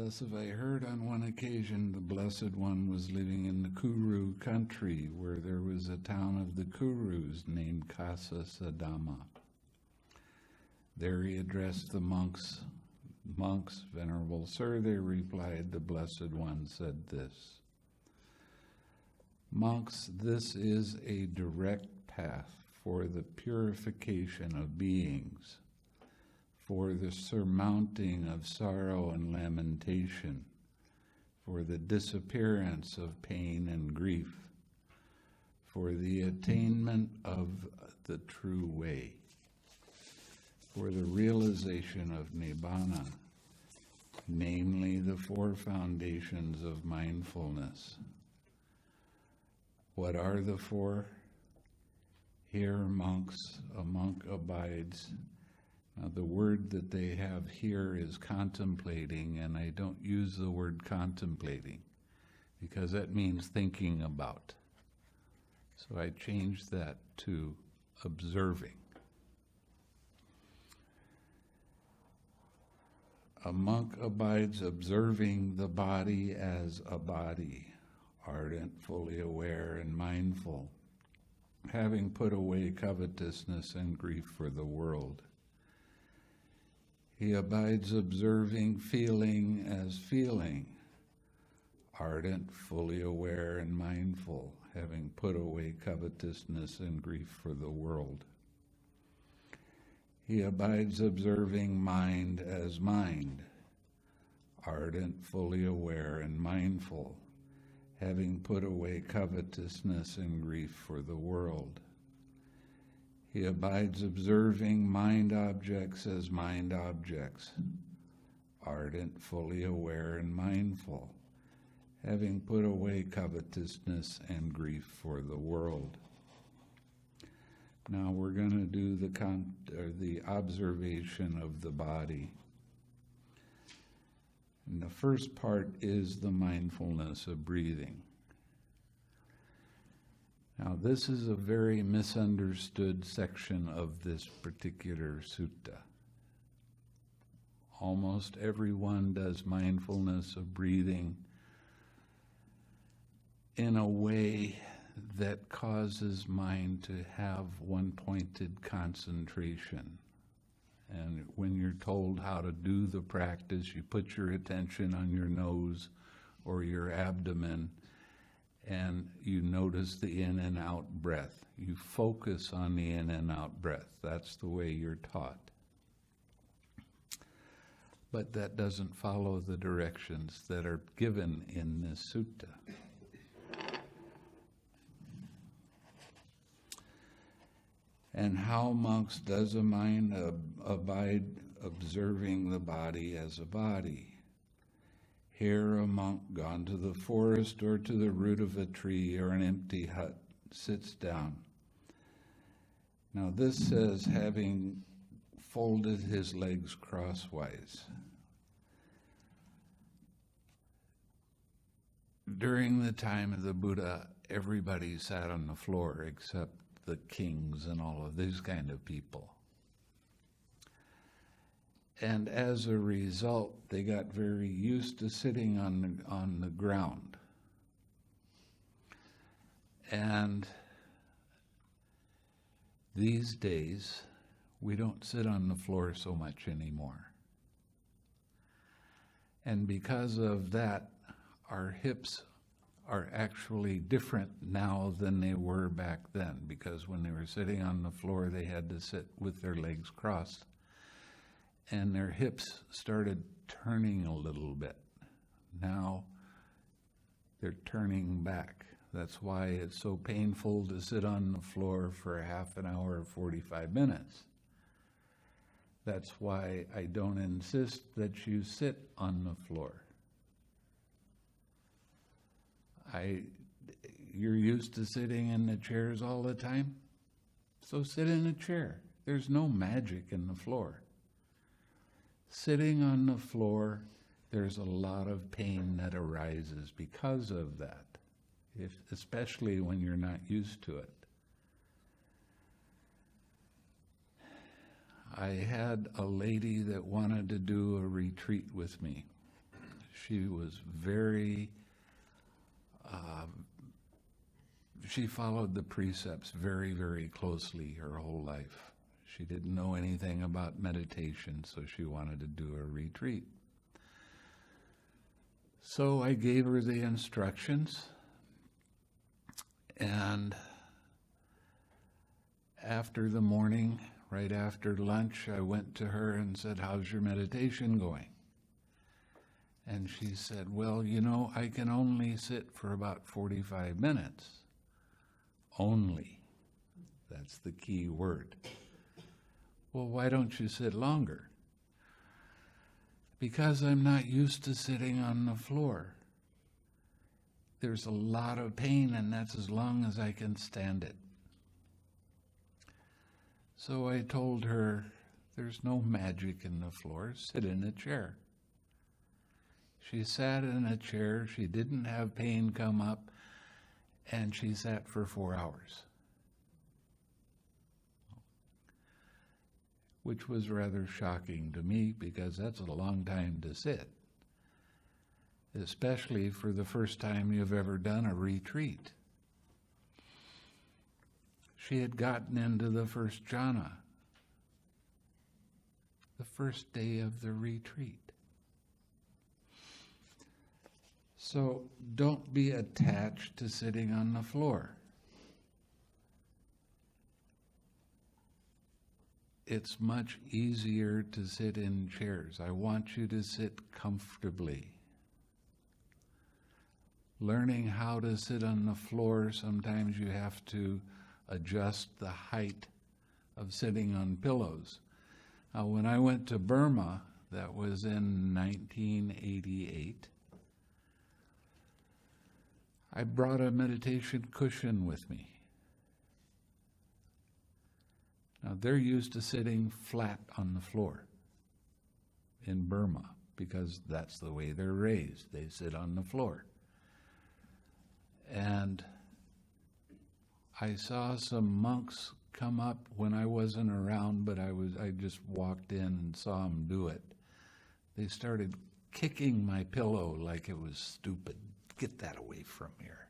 Thus have I heard on one occasion the Blessed One was living in the Kuru country, where there was a town of the Kurus named Kasa Sadama. There he addressed the monks. Monks, Venerable Sir, they replied, the Blessed One said this. Monks, this is a direct path for the purification of beings, for the surmounting of sorrow and lamentation, for the disappearance of pain and grief, for the attainment of the true way, for the realization of Nibbana, namely the four foundations of mindfulness. What are the four? Here, monks, a monk abides. Now, the word that they have here is contemplating, and I don't use the word contemplating because that means thinking about. So I changed that to observing. A monk abides observing the body as a body, ardent, fully aware, and mindful, having put away covetousness and grief for the world. He abides observing feeling as feeling, ardent, fully aware, and mindful, having put away covetousness and grief for the world. He abides observing mind as mind, ardent, fully aware, and mindful, having put away covetousness and grief for the world. He abides observing mind objects as mind objects, ardent, fully aware, and mindful, having put away covetousness and grief for the world. Now we're going to do the observation of the body. And the first part is the mindfulness of breathing. Now, this is a very misunderstood section of this particular sutta. Almost everyone does mindfulness of breathing in a way that causes mind to have one-pointed concentration. And when you're told how to do the practice, you put your attention on your nose or your abdomen, and you notice the in and out breath. You focus on the in and out breath. That's the way you're taught. But that doesn't follow the directions that are given in this sutta. And how, monks, does a mind abide observing the body as a body? Here a monk gone to the forest or to the root of a tree or an empty hut sits down. Now this says, having folded his legs crosswise. During the time of the Buddha, everybody sat on the floor except the kings and all of these kind of people. And as a result, they got very used to sitting on the ground. And these days, we don't sit on the floor so much anymore. And because of that, our hips are actually different now than they were back then, because when they were sitting on the floor, they had to sit with their legs crossed. And their hips started turning a little bit. Now they're turning back. That's why it's so painful to sit on the floor for a half an hour or 45 minutes. That's why I don't insist that you sit on the floor. You're used to sitting in the chairs all the time, so sit in a chair. There's no magic in the floor. Sitting on the floor, there's a lot of pain that arises because of that, especially when you're not used to it. I had a lady that wanted to do a retreat with me. She was very, she followed the precepts very, very closely her whole life. She didn't know anything about meditation, so she wanted to do a retreat. So I gave her the instructions, and after the morning, right after lunch, I went to her and said, "How's your meditation going?" And she said, "Well, I can only sit for about 45 minutes. Only. That's the key word. Well, why don't you sit longer? Because I'm not used to sitting on the floor. There's a lot of pain, and that's as long as I can stand it." So I told her, "There's no magic in the floor. Sit in a chair." She sat in a chair. She didn't have pain come up, and she sat for 4 hours, which was rather shocking to me because that's a long time to sit, especially for the first time you've ever done a retreat. She had gotten into the first jhana, the first day of the retreat. So don't be attached to sitting on the floor. It's much easier to sit in chairs. I want you to sit comfortably. Learning how to sit on the floor, sometimes you have to adjust the height of sitting on pillows. Now, when I went to Burma, that was in 1988, I brought a meditation cushion with me. Now, they're used to sitting flat on the floor in Burma because that's the way they're raised. They sit on the floor. And I saw some monks come up when I wasn't around, but I just walked in and saw them do it. They started kicking my pillow like it was stupid. Get that away from here.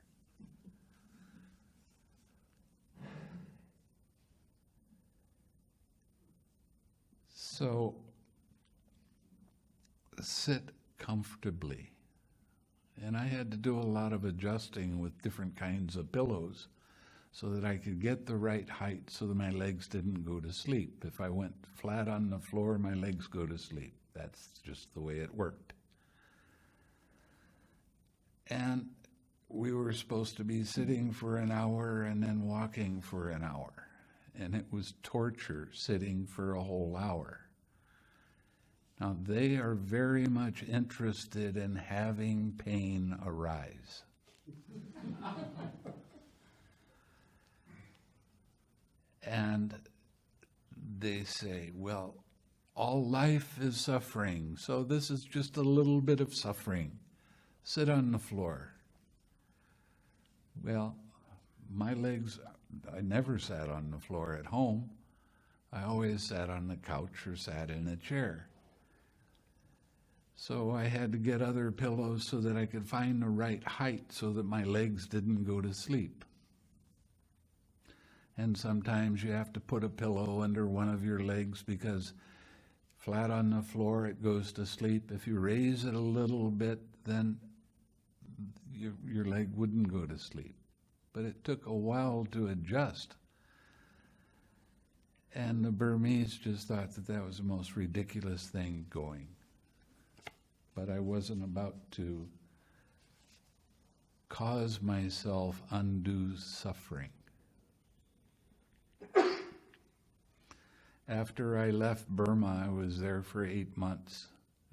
So sit comfortably. And I had to do a lot of adjusting with different kinds of pillows so that I could get the right height so that my legs didn't go to sleep. If I went flat on the floor, my legs go to sleep. That's just the way it worked. And we were supposed to be sitting for an hour and then walking for an hour. And it was torture sitting for a whole hour. Now, they are very much interested in having pain arise. And they say, well, all life is suffering, so this is just a little bit of suffering. Sit on the floor. Well, my legs, I never sat on the floor at home. I always sat on the couch or sat in a chair. So I had to get other pillows so that I could find the right height so that my legs didn't go to sleep. And sometimes you have to put a pillow under one of your legs because flat on the floor it goes to sleep. If you raise it a little bit, then your leg wouldn't go to sleep. But it took a while to adjust. And the Burmese just thought that that was the most ridiculous thing going. But I wasn't about to cause myself undue suffering. After I left Burma, I was there for 8 months,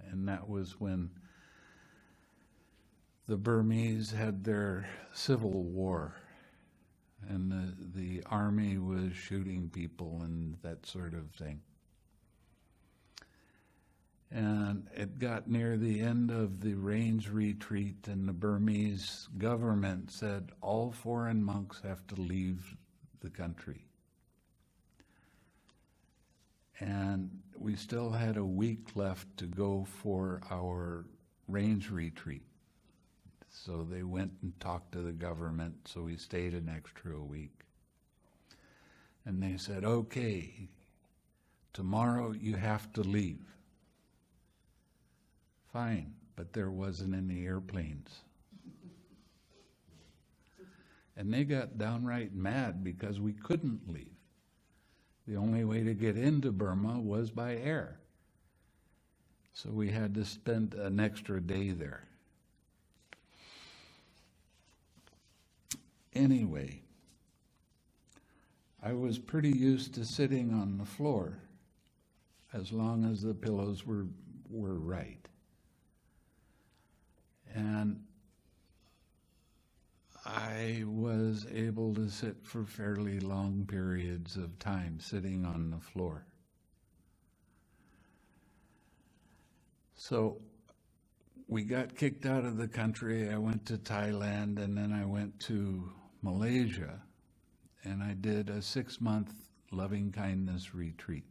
and that was when the Burmese had their civil war, and the army was shooting people and that sort of thing. And it got near the end of the Rains retreat, and the Burmese government said all foreign monks have to leave the country. And we still had a week left to go for our range retreat. So they went and talked to the government, so we stayed an extra week. And they said, okay, tomorrow you have to leave. Fine, but there wasn't any airplanes. And they got downright mad because we couldn't leave. The only way to get into Burma was by air. So we had to spend an extra day there. Anyway, I was pretty used to sitting on the floor as long as the pillows were right. And I was able to sit for fairly long periods of time sitting on the floor. So we got kicked out of the country. I went to Thailand, and then I went to Malaysia, and I did a 6-month loving-kindness retreat.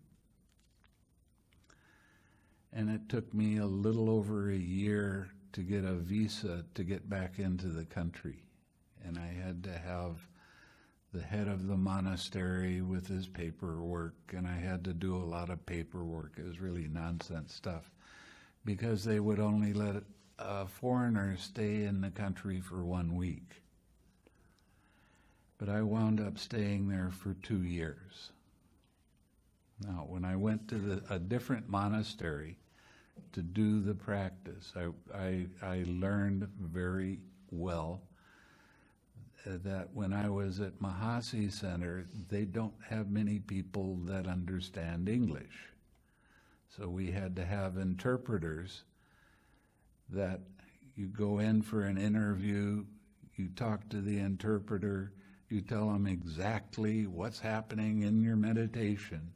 And it took me a little over a year to get a visa to get back into the country. And I had to have the head of the monastery with his paperwork, and I had to do a lot of paperwork. It was really nonsense stuff, because they would only let a foreigner stay in the country for 1 week. But I wound up staying there for 2 years. Now, when I went to a different monastery to do the practice, I learned very well that when I was at Mahasi Center, they don't have many people that understand English. So we had to have interpreters that you go in for an interview, you talk to the interpreter, you tell them exactly what's happening in your meditation.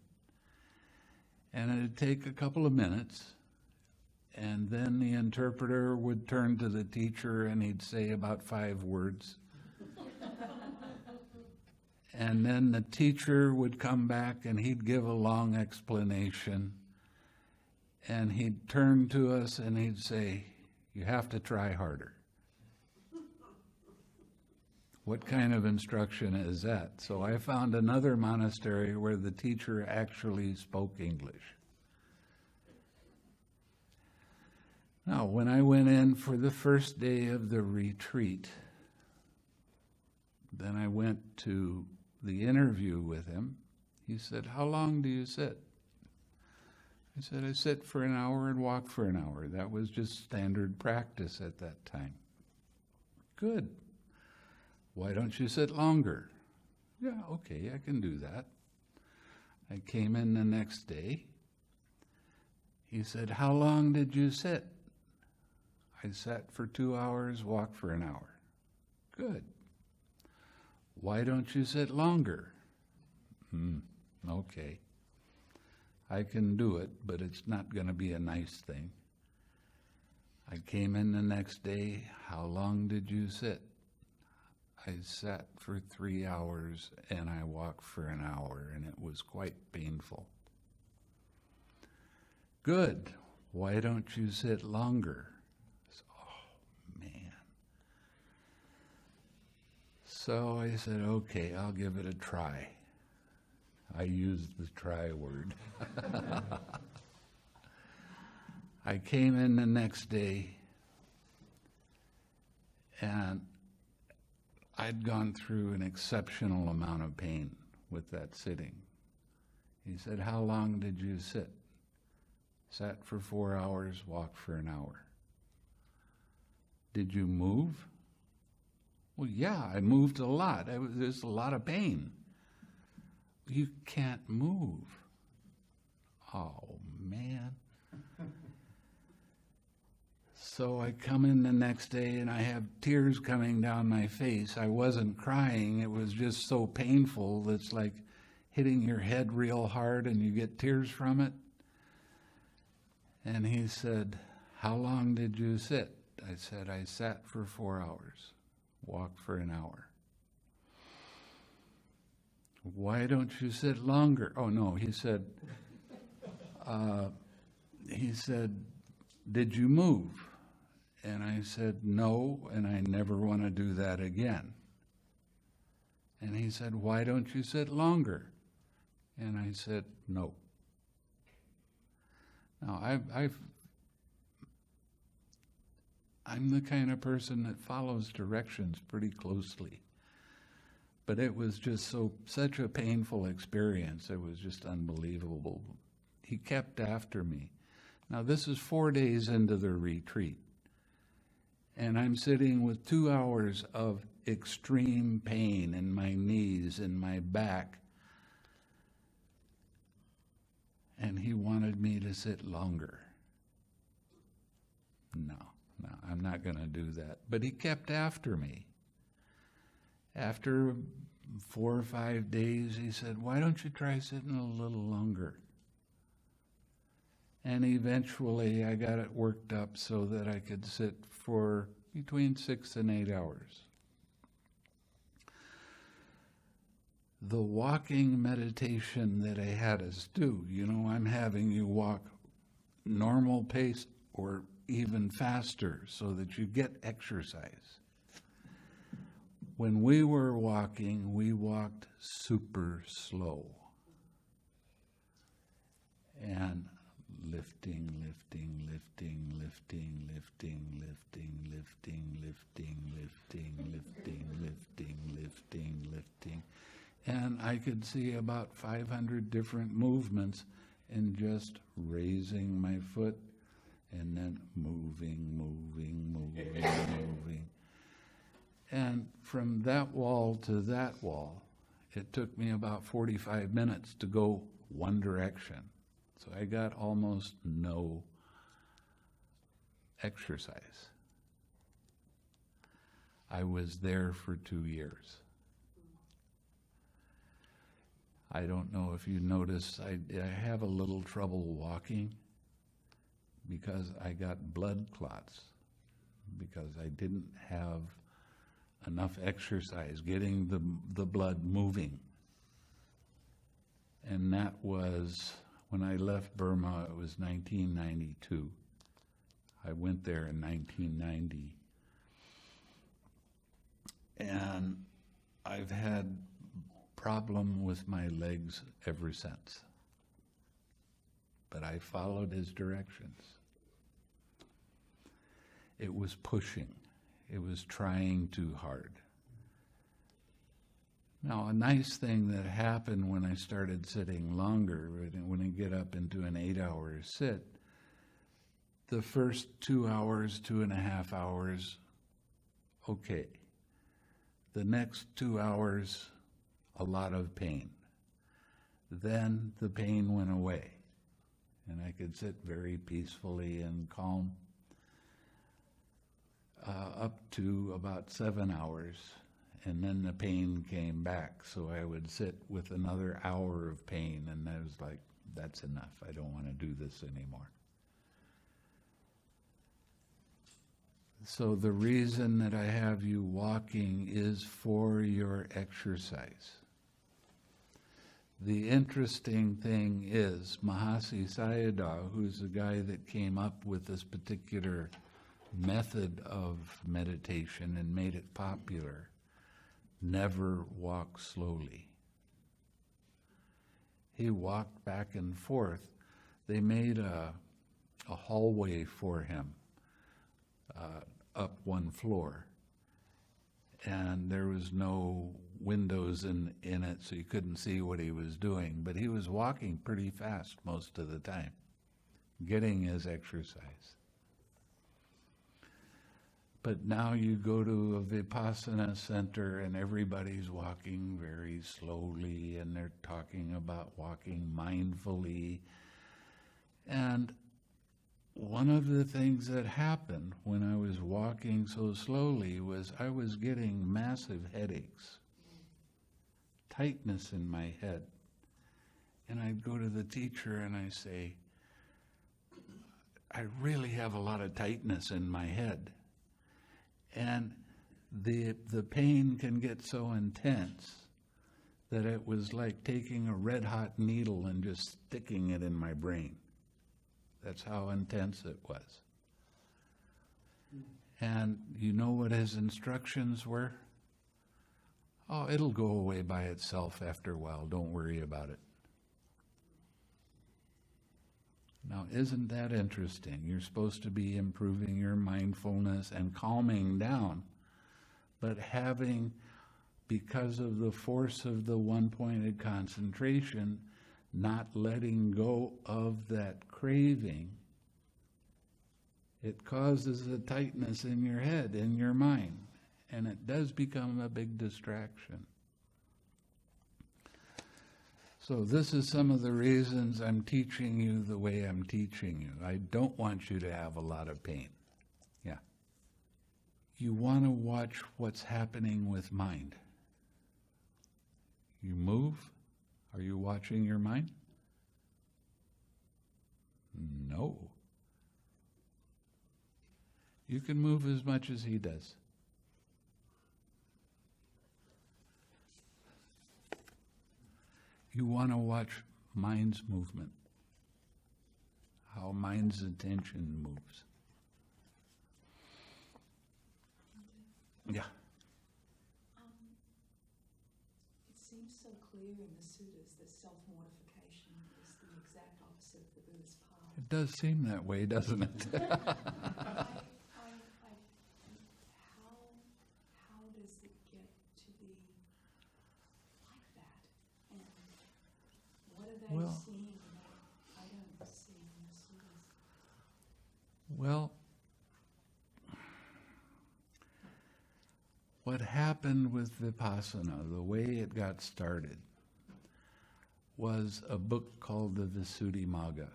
And it'd take a couple of minutes, and then the interpreter would turn to the teacher and he'd say about 5 words. And then the teacher would come back and he'd give a long explanation. And he'd turn to us and he'd say, you have to try harder. What kind of instruction is that? So I found another monastery where the teacher actually spoke English. Now, when I went in for the first day of the retreat, then I went to the interview with him. He said, how long do you sit? I said, I sit for an hour and walk for an hour. That was just standard practice at that time. Good. Why don't you sit longer? Yeah, okay, I can do that. I came in the next day. He said, how long did you sit? I sat for 2 hours, walked for an hour. Good. Why don't you sit longer? Okay. I can do it, but it's not going to be a nice thing. I came in the next day. How long did you sit? I sat for 3 hours and I walked for an hour, and it was quite painful. Good. Why don't you sit longer? Oh, man. So I said, okay, I'll give it a try. I used the try word. I came in the next day, and I'd gone through an exceptional amount of pain with that sitting. He said, how long did you sit? Sat for 4 hours, walked for an hour. Did you move? Well, yeah, I moved a lot. There's a lot of pain. You can't move. Oh, man. So I come in the next day and I have tears coming down my face. I wasn't crying. It was just so painful. It's like hitting your head real hard and you get tears from it. And he said, how long did you sit? I said, I sat for 4 hours, walked for an hour. Why don't you sit longer? Oh, no, he said, did you move? And I said, no, and I never want to do that again. And he said, why don't you sit longer? And I said, no. Now, I'm the kind of person that follows directions pretty closely. But it was just such a painful experience. It was just unbelievable. He kept after me. Now, this is 4 days into the retreat. And I'm sitting with 2 hours of extreme pain in my knees and my back. And he wanted me to sit longer. No, I'm not going to do that. But he kept after me. After 4 or 5 days, he said, why don't you try sitting a little longer? And eventually I got it worked up so that I could sit for between 6 and 8 hours. The walking meditation that I had us do, I'm having you walk normal pace or even faster so that you get exercise. When we were walking, we walked super slow. And lifting, lifting, lifting, lifting, lifting, lifting, lifting, lifting, lifting, lifting, lifting, lifting, lifting. And I could see about 500 different movements in just raising my foot and then moving, moving, moving, moving. And from that wall to that wall, it took me about 45 minutes to go one direction. So I got almost no exercise. I was there for 2 years. I don't know if you noticed, I have a little trouble walking because I got blood clots, because I didn't have enough exercise, getting the blood moving. And that was, when I left Burma, it was 1992. I went there in 1990. And I've had problem with my legs ever since. But I followed his directions. It was pushing. It was trying too hard. Now, a nice thing that happened when I started sitting longer, when I get up into an 8-hour sit, the first 2 hours, 2.5 hours, okay. The next 2 hours, a lot of pain. Then the pain went away, and I could sit very peacefully and calm up to about 7 hours, and then the pain came back. So I would sit with another hour of pain, and I was like, that's enough. I don't want to do this anymore. So the reason that I have you walking is for your exercise. The interesting thing is Mahasi Sayadaw, who's the guy that came up with this particular method of meditation and made it popular, never walked slowly. He walked back and forth. They made a hallway for him up one floor, and there was no windows in it, so you couldn't see what he was doing, but he was walking pretty fast most of the time, getting his exercise. But now you go to a Vipassana center and everybody's walking very slowly, and they're talking about walking mindfully. And one of the things that happened when I was walking so slowly was I was getting massive headaches, tightness in my head. And I'd go to the teacher and I say, I really have a lot of tightness in my head. And the pain can get so intense that it was like taking a red-hot needle and just sticking it in my brain. That's how intense it was. And you know what his instructions were? Oh, it'll go away by itself after a while. Don't worry about it. Now, isn't that interesting? You're supposed to be improving your mindfulness and calming down, but having, because of the force of the one-pointed concentration, not letting go of that craving, it causes a tightness in your head, in your mind, and it does become a big distraction. So this is some of the reasons I'm teaching you the way I'm teaching you. I don't want you to have a lot of pain. Yeah. You want to watch what's happening with mind. You move. Are you watching your mind? No. You can move as much as he does. You want to watch mind's movement, how mind's attention moves. Yeah. It seems so clear in the suttas that self-mortification is the exact opposite of the Buddha's path. It does seem that way, doesn't it? How does it get to be like that? And what are they Well, seeing that I don't see in the suttas? Well, what happened with Vipassana, the way it got started, was a book called the Visuddhimagga.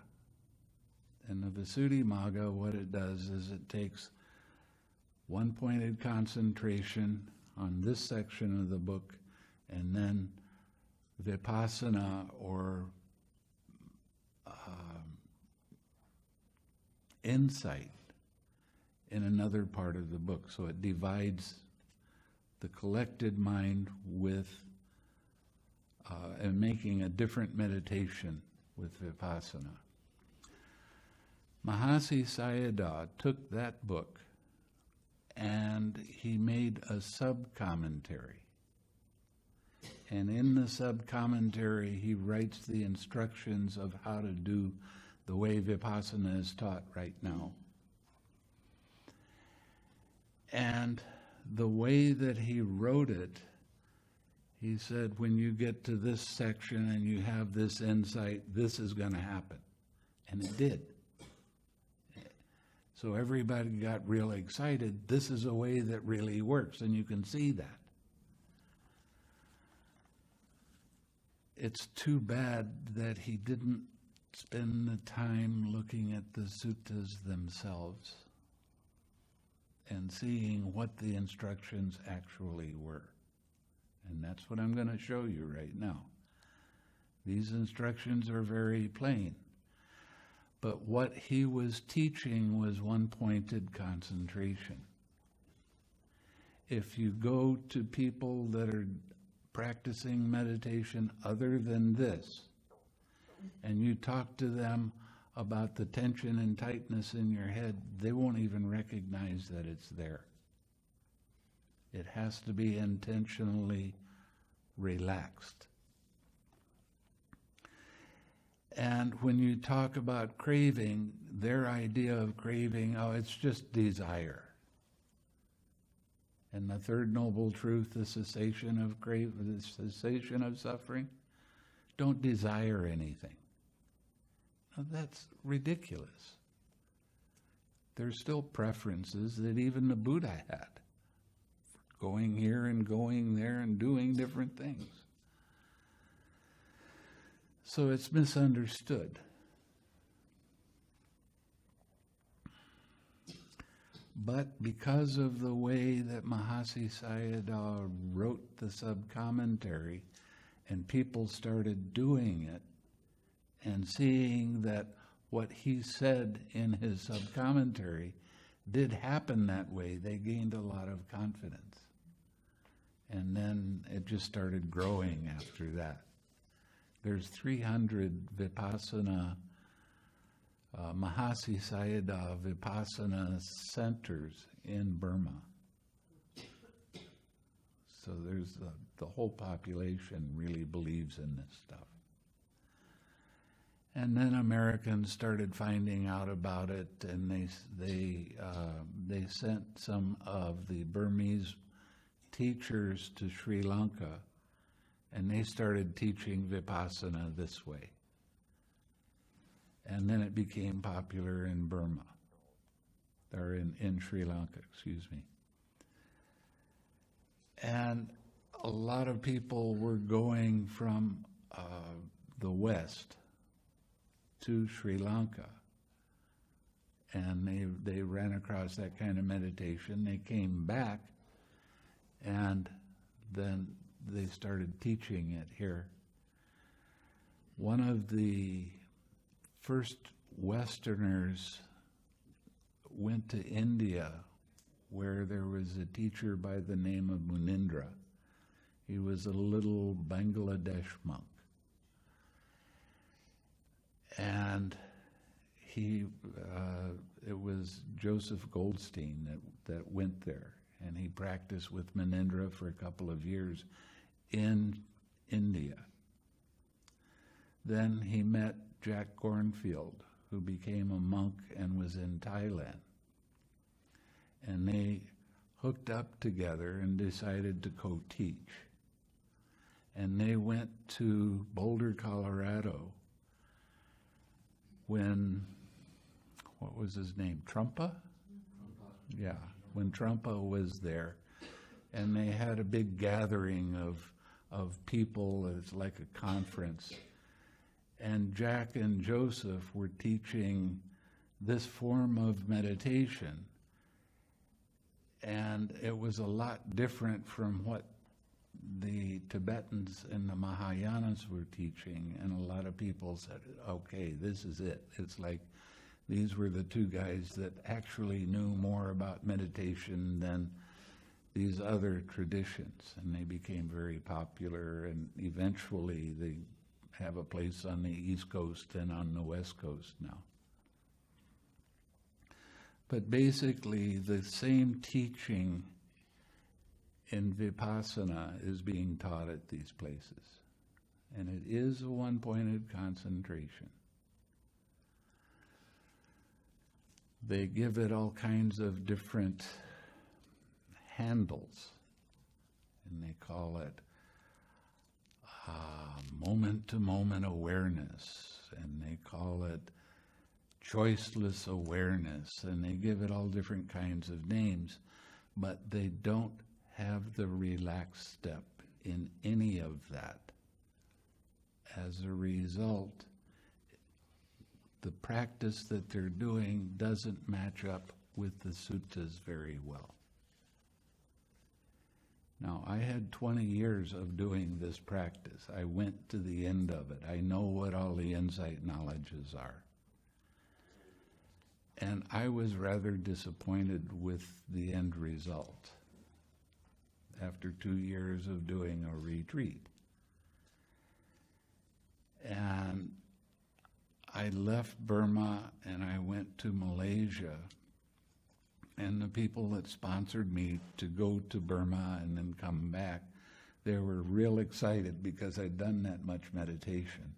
And the Visuddhimagga, what it does is it takes one-pointed concentration on this section of the book, and then Vipassana, or insight, in another part of the book. So it divides the collected mind with, and making a different meditation with Vipassana. Mahasi Sayadaw took that book and he made a sub-commentary. And in the sub-commentary, he writes the instructions of how to do the way Vipassana is taught right now. And the way that he wrote it, he said, when you get to this section and you have this insight, this is going to happen. And it did. So everybody got real excited. This is a way that really works, and you can see that. It's too bad that he didn't spend the time looking at the suttas themselves and seeing what the instructions actually were. And that's what I'm going to show you right now. These instructions are very plain. But what he was teaching was one-pointed concentration. If you go to people that are practicing meditation other than this, and you talk to them about the tension and tightness in your head, they won't even recognize that it's there. It has to be intentionally relaxed. And when you talk about craving, their idea of craving, oh, it's just desire. And the third noble truth, the cessation of suffering, don't desire anything. Now, that's ridiculous. There's still preferences that even the Buddha had, going here and going there and doing different things. So it's misunderstood. But because of the way that Mahasi Sayadaw wrote the sub-commentary, and people started doing it, and seeing that what he said in his sub-commentary did happen that way, they gained a lot of confidence. And then it just started growing after that. There's 300 Vipassana Mahasi Sayadaw Vipassana centers in Burma. So there's the whole population really believes in this stuff. And then Americans started finding out about it, and they sent some of the Burmese teachers to Sri Lanka, and they started teaching Vipassana this way. And then it became popular in Burma, or in Sri Lanka, excuse me. And a lot of people were going from the West to Sri Lanka, and they ran across that kind of meditation. They came back, and then they started teaching it here. One of the first Westerners went to India, where there was a teacher by the name of Munindra. He was a little Bangladesh monk. And it was Joseph Goldstein that went there, and he practiced with Munindra for a couple of years in India. Then he met Jack Cornfield, who became a monk and was in Thailand. And they hooked up together and decided to co-teach. And they went to Boulder, Colorado, when, what was his name, Trumpa? Yeah, when Trumpa was there. And they had a big gathering of people. It's like a conference. And Jack and Joseph were teaching this form of meditation. And it was a lot different from what the Tibetans and the Mahayanas were teaching. And a lot of people said, okay, this is it. It's like these were the two guys that actually knew more about meditation than these other traditions. And they became very popular, and eventually they have a place on the East Coast and on the West Coast now. But basically, the same teaching in Vipassana is being taught at these places. And it is a one-pointed concentration. They give it all kinds of different handles, and they call it moment-to-moment awareness, and they call it choiceless awareness, and they give it all different kinds of names, but they don't have the relaxed step in any of that. As a result, the practice that they're doing doesn't match up with the suttas very well. Now, I had 20 years of doing this practice. I went to the end of it. I know what all the insight knowledges are. And I was rather disappointed with the end result after 2 years of doing a retreat. And I left Burma and I went to Malaysia. And the people that sponsored me to go to Burma and then come back, they were real excited because I'd done that much meditation.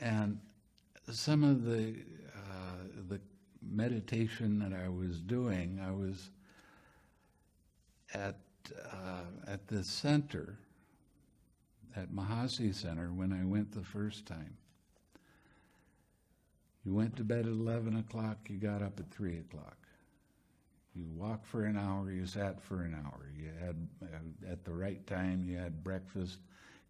And some of the meditation that I was doing, I was at the center, at Mahasi Center, when I went the first time. You went to bed at 11 o'clock, you got up at 3 o'clock. You walked for an hour, you sat for an hour. You had, at the right time, you had breakfast.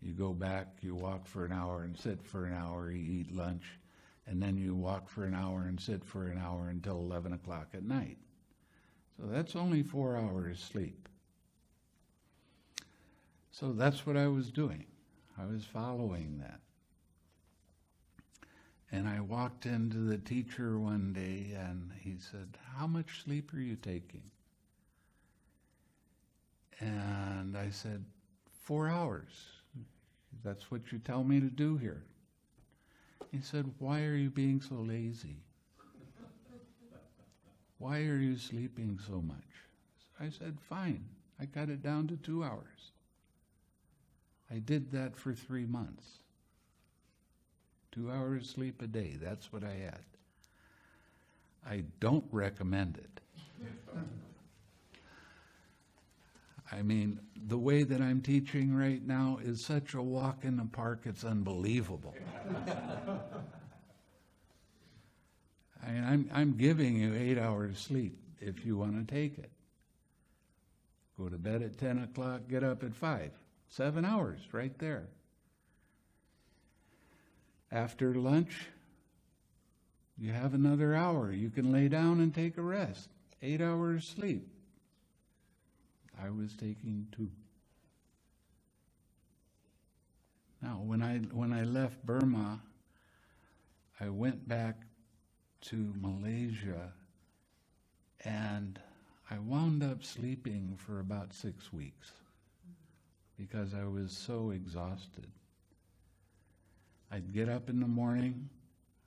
You go back, you walk for an hour and sit for an hour, you eat lunch. And then you walk for an hour and sit for an hour until 11 o'clock at night. So that's only 4 hours sleep. So that's what I was doing. I was following that. And I walked into the teacher one day and he said, "How much sleep are you taking?" And I said, 4 hours. That's what you tell me to do here. He said, "Why are you being so lazy? Why are you sleeping so much?" I said, "Fine, I got it down to 2 hours. I did that for 3 months. 2 hours sleep a day, that's what I had. I don't recommend it." I mean, the way that I'm teaching right now is such a walk in the park, it's unbelievable. I'm giving you 8 hours sleep if you want to take it. Go to bed at 10 o'clock, get up at 5. 7 hours right there. After lunch, you have another hour. You can lay down and take a rest. 8 hours sleep. I was taking 2. Now, when I left Burma, I went back to Malaysia, and I wound up sleeping for about 6 weeks because I was so exhausted. I'd get up in the morning,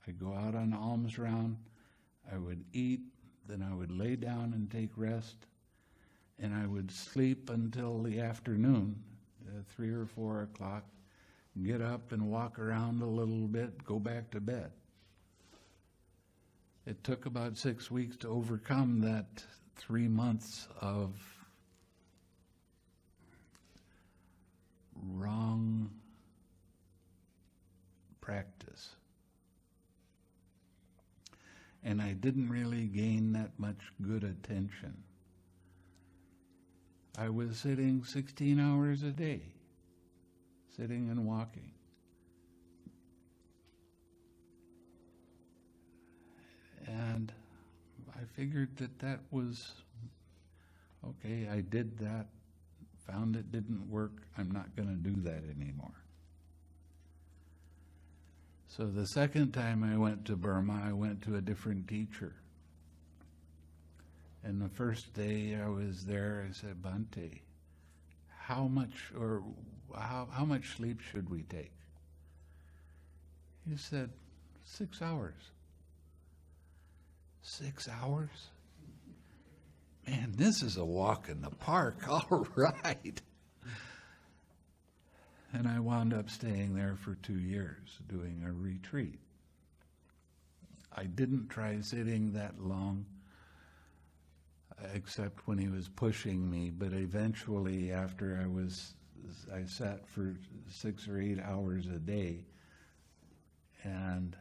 I'd go out on alms round, I would eat, then I would lay down and take rest, and I would sleep until the afternoon, 3 or 4 o'clock, get up and walk around a little bit, go back to bed. It took about 6 weeks to overcome that 3 months of wrong practice. And I didn't really gain that much good attention. I was sitting 16 hours a day, sitting and walking. And I figured that was, okay, I did that, found it didn't work, I'm not going to do that anymore. So the second time I went to Burma, I went to a different teacher. And the first day I was there, I said, "Bhante, how much sleep should we take?" He said, 6 hours. 6 hours? Man, this is a walk in the park, all right. And I wound up staying there for 2 years, doing a retreat. I didn't try sitting that long, except when he was pushing me, but eventually after I sat for 6 or 8 hours a day, and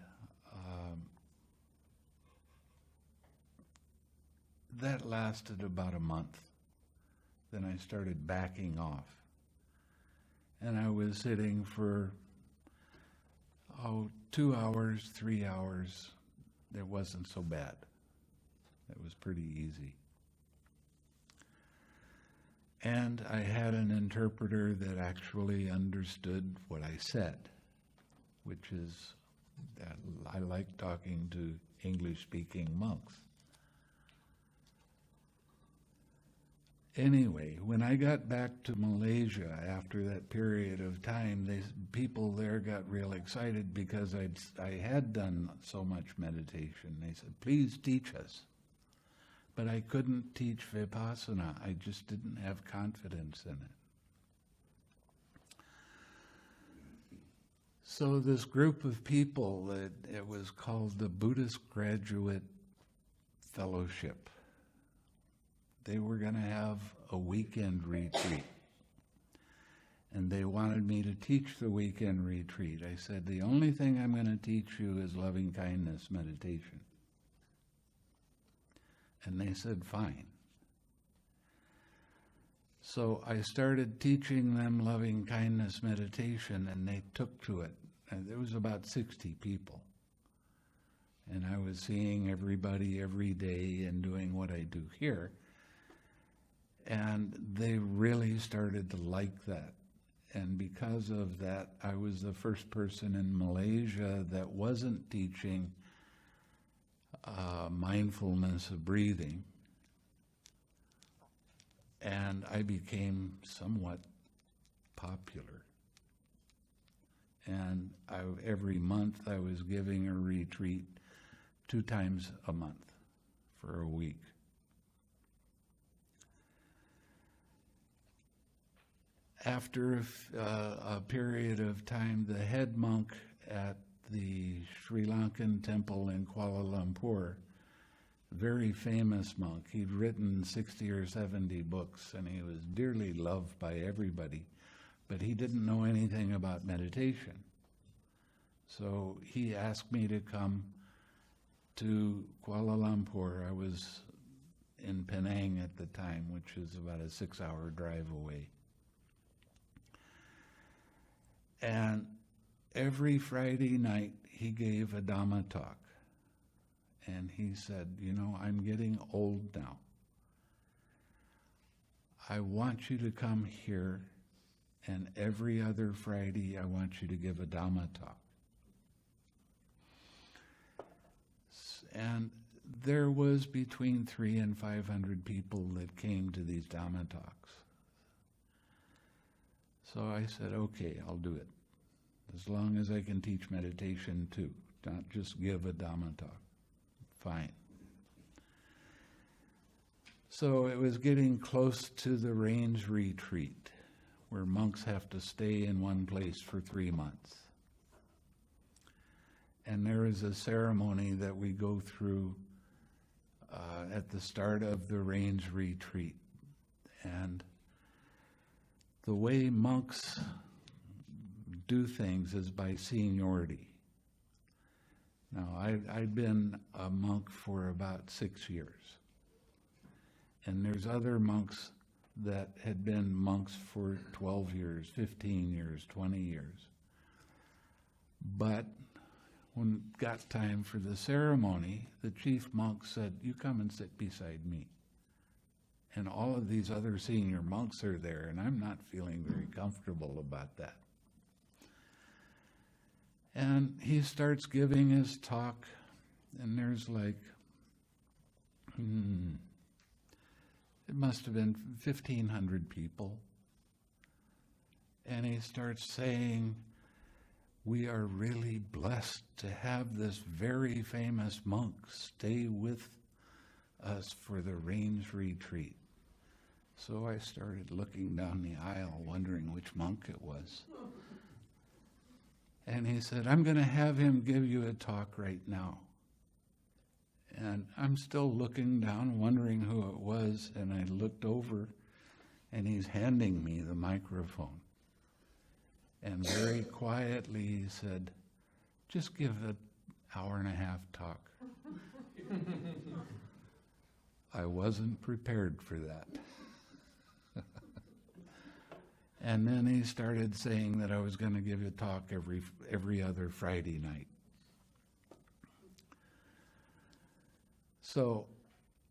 that lasted about a month. Then I started backing off. And I was sitting for 2 hours, 3 hours. It wasn't so bad. It was pretty easy. And I had an interpreter that actually understood what I said, which is that I like talking to English-speaking monks. Anyway, when I got back to Malaysia after that period of time, people there got real excited because I had done so much meditation. They said, "Please teach us." But I couldn't teach Vipassana. I just didn't have confidence in it. So this group of people, it was called the Buddhist Graduate Fellowship. They were going to have a weekend retreat. And they wanted me to teach the weekend retreat. I said, "The only thing I'm going to teach you is loving kindness meditation." And they said, "Fine." So I started teaching them loving kindness meditation, and they took to it. And there was about 60 people. And I was seeing everybody every day and doing what I do here. And they really started to like that. And because of that, I was the first person in Malaysia that wasn't teaching mindfulness of breathing. And I became somewhat popular. And every month I was giving a retreat 2 times a month for a week. After a period of time, the head monk at the Sri Lankan temple in Kuala Lumpur, very famous monk, he'd written 60 or 70 books, and he was dearly loved by everybody, but he didn't know anything about meditation. So he asked me to come to Kuala Lumpur. I was in Penang at the time, which is about a 6-hour drive away. And every Friday night he gave a Dhamma talk. And he said, you know, I'm getting old now. I want you to come here, and every other Friday I want you to give a Dhamma talk. And there was between 300 and 500 people that came to these Dhamma talks. So I said, okay, I'll do it, as long as I can teach meditation too, not just give a Dhamma talk. Fine. So it was getting close to the range retreat, where monks have to stay in one place for 3 months. And there is a ceremony that we go through at the start of the range retreat. And the way monks do things is by seniority. Now, I've been a monk for about 6 years. And there's other monks that had been monks for 12 years, 15 years, 20 years. But when it got time for the ceremony, the chief monk said, you come and sit beside me. And all of these other senior monks are there, and I'm not feeling very comfortable about that. And he starts giving his talk, and there's like, it must have been 1,500 people. And he starts saying, we are really blessed to have this very famous monk stay with us for the range retreat. So I started looking down the aisle, wondering which monk it was. And he said, I'm going to have him give you a talk right now. And I'm still looking down, wondering who it was, and I looked over, and he's handing me the microphone. And very quietly he said, just give an hour-and-a-half talk. I wasn't prepared for that. And then he started saying that I was going to give a talk every other Friday night. So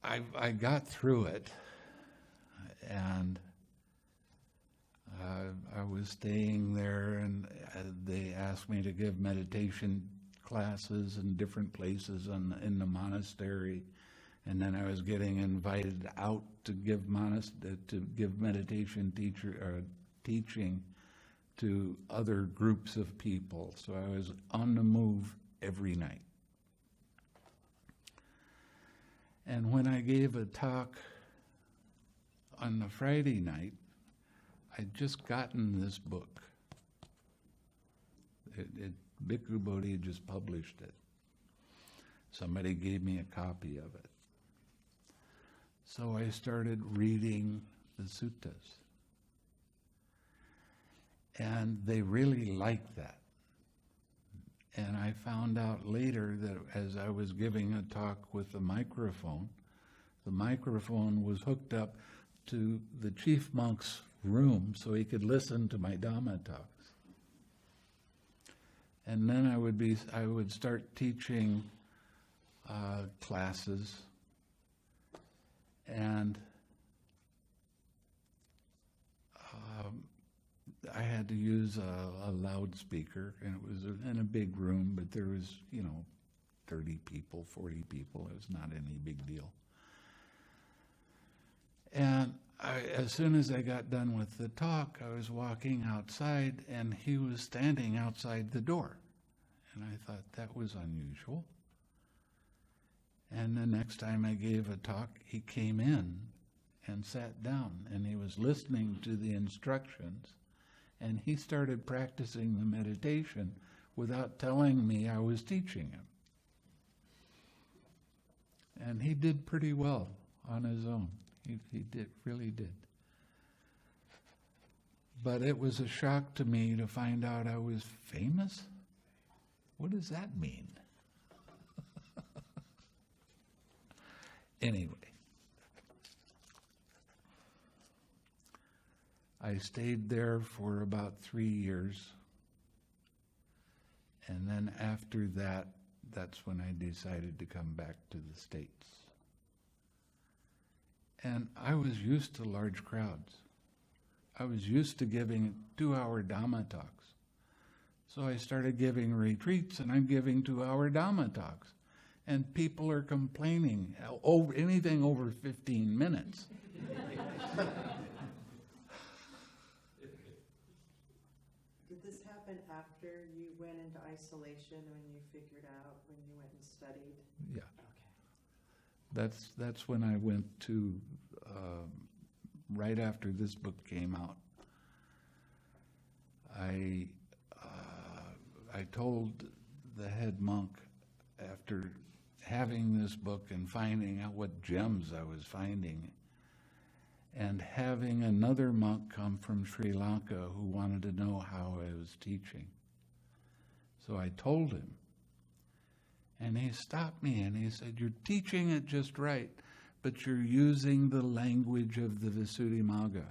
I got through it, and I was staying there, and they asked me to give meditation classes in different places in the monastery, and then I was getting invited out to give meditation teaching to other groups of people. So I was on the move every night. And when I gave a talk on the Friday night, I'd just gotten this book. Bhikkhu Bodhi had just published it. Somebody gave me a copy of it. So I started reading the suttas. And they really liked that. And I found out later that as I was giving a talk with the microphone was hooked up to the chief monk's room so he could listen to my Dhamma talks. And then I would start teaching classes, and I had to use a loudspeaker, and it was in a big room, but there was, 30 people, 40 people. It was not any big deal. And as soon as I got done with the talk, I was walking outside, and he was standing outside the door. And I thought that was unusual. And the next time I gave a talk, he came in and sat down, and he was listening to the instructions, and he started practicing the meditation without telling me I was teaching him. And he did pretty well on his own. He really did. But it was a shock to me to find out I was famous. What does that mean? Anyway, I stayed there for about 3 years. And then after that, that's when I decided to come back to the States. And I was used to large crowds. I was used to giving 2-hour Dhamma talks. So I started giving retreats, and I'm giving 2-hour Dhamma talks. And people are complaining over anything over 15 minutes. Did this happen after you went into isolation, when you figured out, when you went and studied? Yeah. Okay. That's when I went to, right after this book came out. I told the head monk, after having this book and finding out what gems I was finding, and having another monk come from Sri Lanka who wanted to know how I was teaching. So I told him, and he stopped me and he said, "You're teaching it just right, but you're using the language of the Visuddhimagga.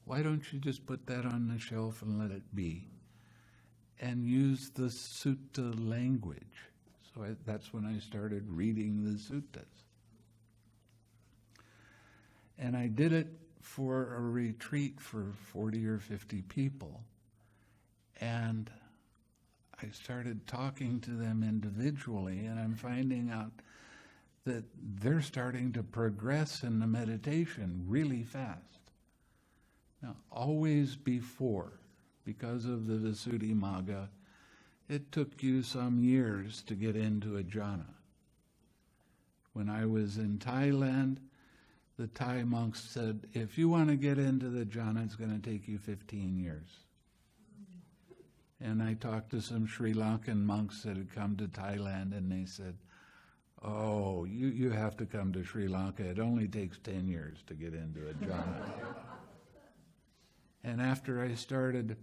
Why don't you just put that on the shelf and let it be, and use the Sutta language?" So that's when I started reading the Suttas. And I did it for a retreat for 40 or 50 people. And I started talking to them individually, and I'm finding out that they're starting to progress in the meditation really fast. Now, always before, because of the Visuddhimagga, it took you some years to get into a jhana. When I was in Thailand, the Thai monks said, if you want to get into the jhana, it's going to take you 15 years. And I talked to some Sri Lankan monks that had come to Thailand, and they said, oh, you have to come to Sri Lanka. It only takes 10 years to get into a jhana. And after I started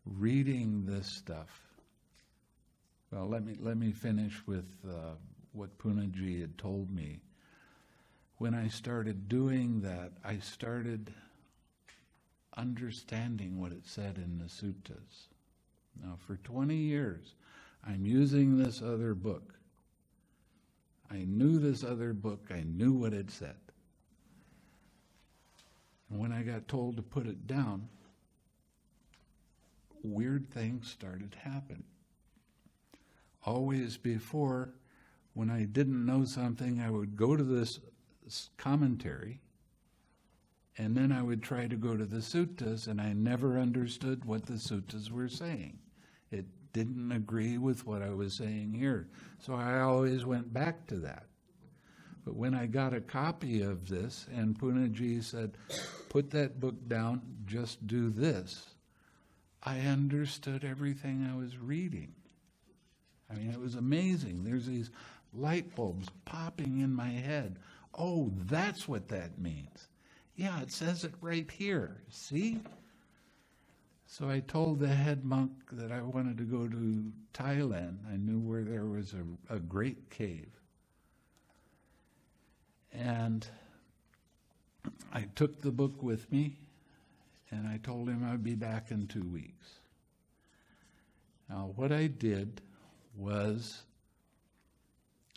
reading this stuff, well, let me finish with what Punaji had told me. When I started doing that, I started understanding what it said in the suttas. Now, for 20 years, I'm using this other book. I knew this other book. I knew what it said. And when I got told to put it down, weird things started happening. Always before, when I didn't know something, I would go to this commentary, and then I would try to go to the suttas, and I never understood what the suttas were saying. It didn't agree with what I was saying here. So I always went back to that. But when I got a copy of this, and Punaji said, put that book down, just do this, I understood everything I was reading. I mean, it was amazing. There's these light bulbs popping in my head. Oh, that's what that means. Yeah, it says it right here. See? So I told the head monk that I wanted to go to Thailand. I knew where there was a great cave. And I took the book with me, and I told him I'd be back in 2 weeks. Now, what I did was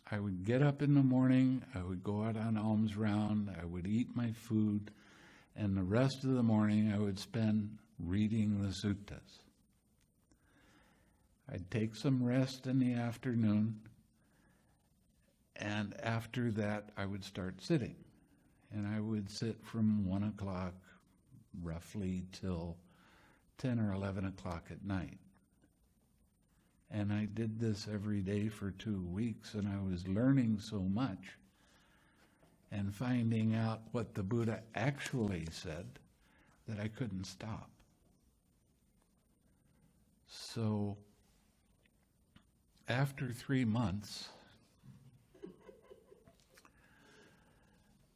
I would get up in the morning, I would go out on alms round, I would eat my food, and the rest of the morning I would spend reading the suttas. I'd take some rest in the afternoon, and after that I would start sitting. And I would sit from 1 o'clock roughly till 10 or 11 o'clock at night. And I did this every day for 2 weeks, and I was learning so much and finding out what the Buddha actually said that I couldn't stop. So after 3 months,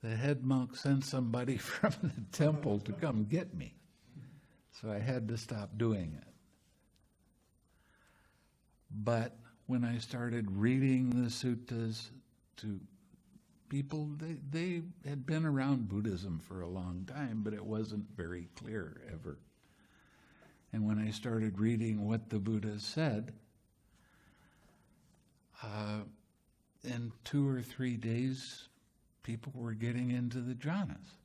the head monk sent somebody from the temple to come get me. So I had to stop doing it. But when I started reading the suttas to people, they had been around Buddhism for a long time, but it wasn't very clear ever. And when I started reading what the Buddha said, in 2 or 3 days, people were getting into the jhanas.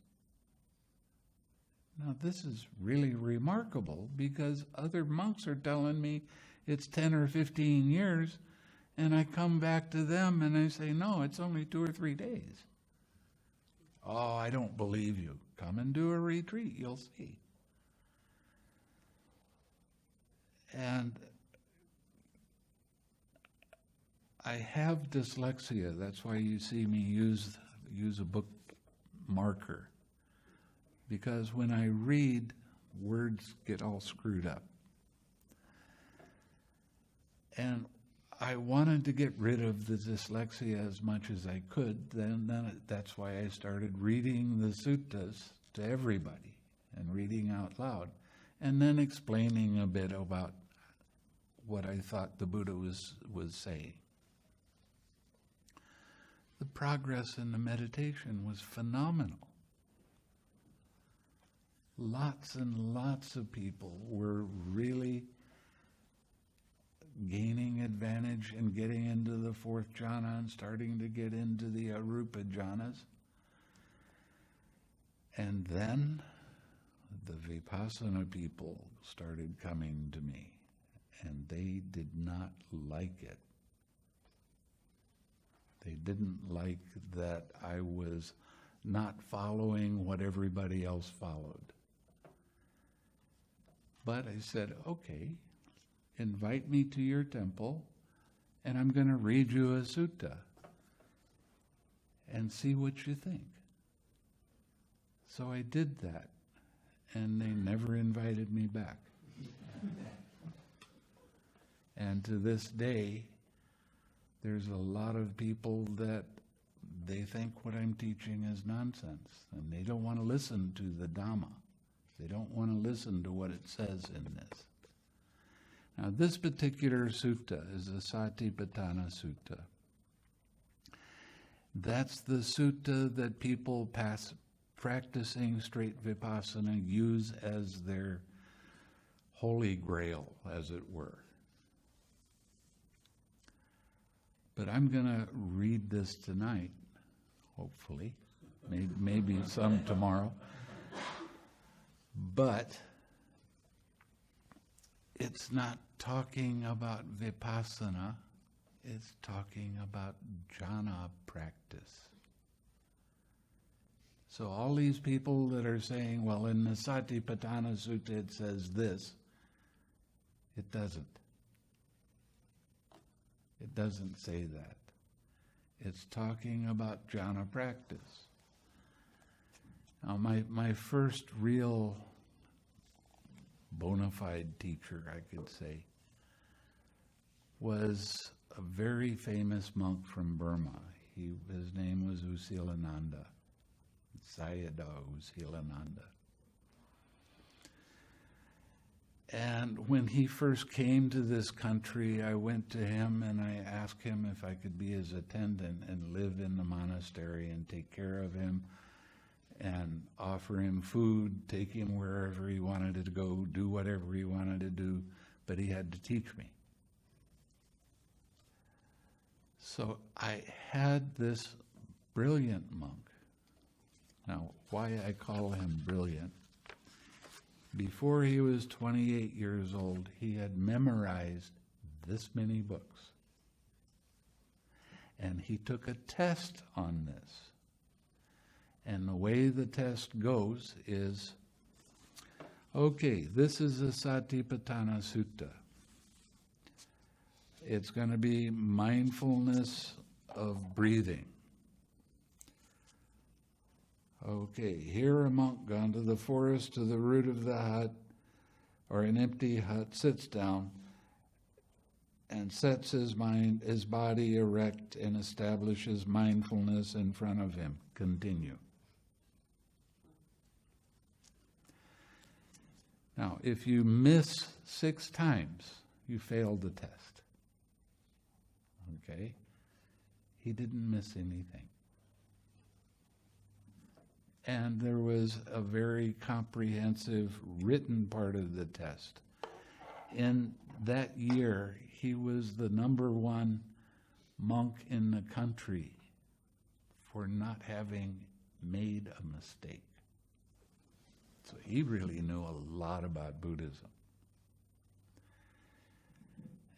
Now, this is really remarkable because other monks are telling me it's 10 or 15 years, and I come back to them and I say, no, it's only 2 or 3 days. Oh, I don't believe you. Come and do a retreat, you'll see. And I have dyslexia. That's why you see me use a book marker. Because when I read, words get all screwed up. And I wanted to get rid of the dyslexia as much as I could. That's why I started reading the suttas to everybody and reading out loud. And then explaining a bit about what I thought the Buddha was saying. The progress in the meditation was phenomenal. Lots and lots of people were really gaining advantage and getting into the 4th jhana and starting to get into the arupa jhanas. And then the vipassana people started coming to me, and they did not like it. They didn't like that I was not following what everybody else followed. But I said, okay, invite me to your temple, and I'm going to read you a sutta and see what you think. So I did that, and they never invited me back. And to this day, there's a lot of people that they think what I'm teaching is nonsense, and they don't want to listen to the Dhamma. They don't want to listen to what it says in this. Now, this particular sutta is the Satipatthana Sutta. That's the sutta that people practicing straight vipassana use as their holy grail, as it were. But I'm going to read this tonight, hopefully, maybe some tomorrow. But it's not talking about vipassana, it's talking about jhana practice. So all these people that are saying, well, in the Satipatthana Sutta it says this, it doesn't. It doesn't say that. It's talking about jhana practice. Now, my first real bona fide teacher, I could say, was a very famous monk from Burma. His name was Usilananda, Sayadaw Usilananda. And when he first came to this country, I went to him and I asked him if I could be his attendant and live in the monastery and take care of him and offer him food, take him wherever he wanted to go, do whatever he wanted to do, but he had to teach me. So I had this brilliant monk. Now, why I call him brilliant? Before he was 28 years old, he had memorized this many books. And he took a test on this. And the way the test goes is, okay, this is the Satipatthana Sutta. It's going to be mindfulness of breathing. Okay, here a monk gone to the forest to the root of the hut, or an empty hut, sits down and sets his body erect and establishes mindfulness in front of him. Continue. Now, if you miss 6 times, you failed the test. Okay? He didn't miss anything. And there was a very comprehensive written part of the test. In that year, he was the #1 monk in the country for not having made a mistake. So he really knew a lot about Buddhism.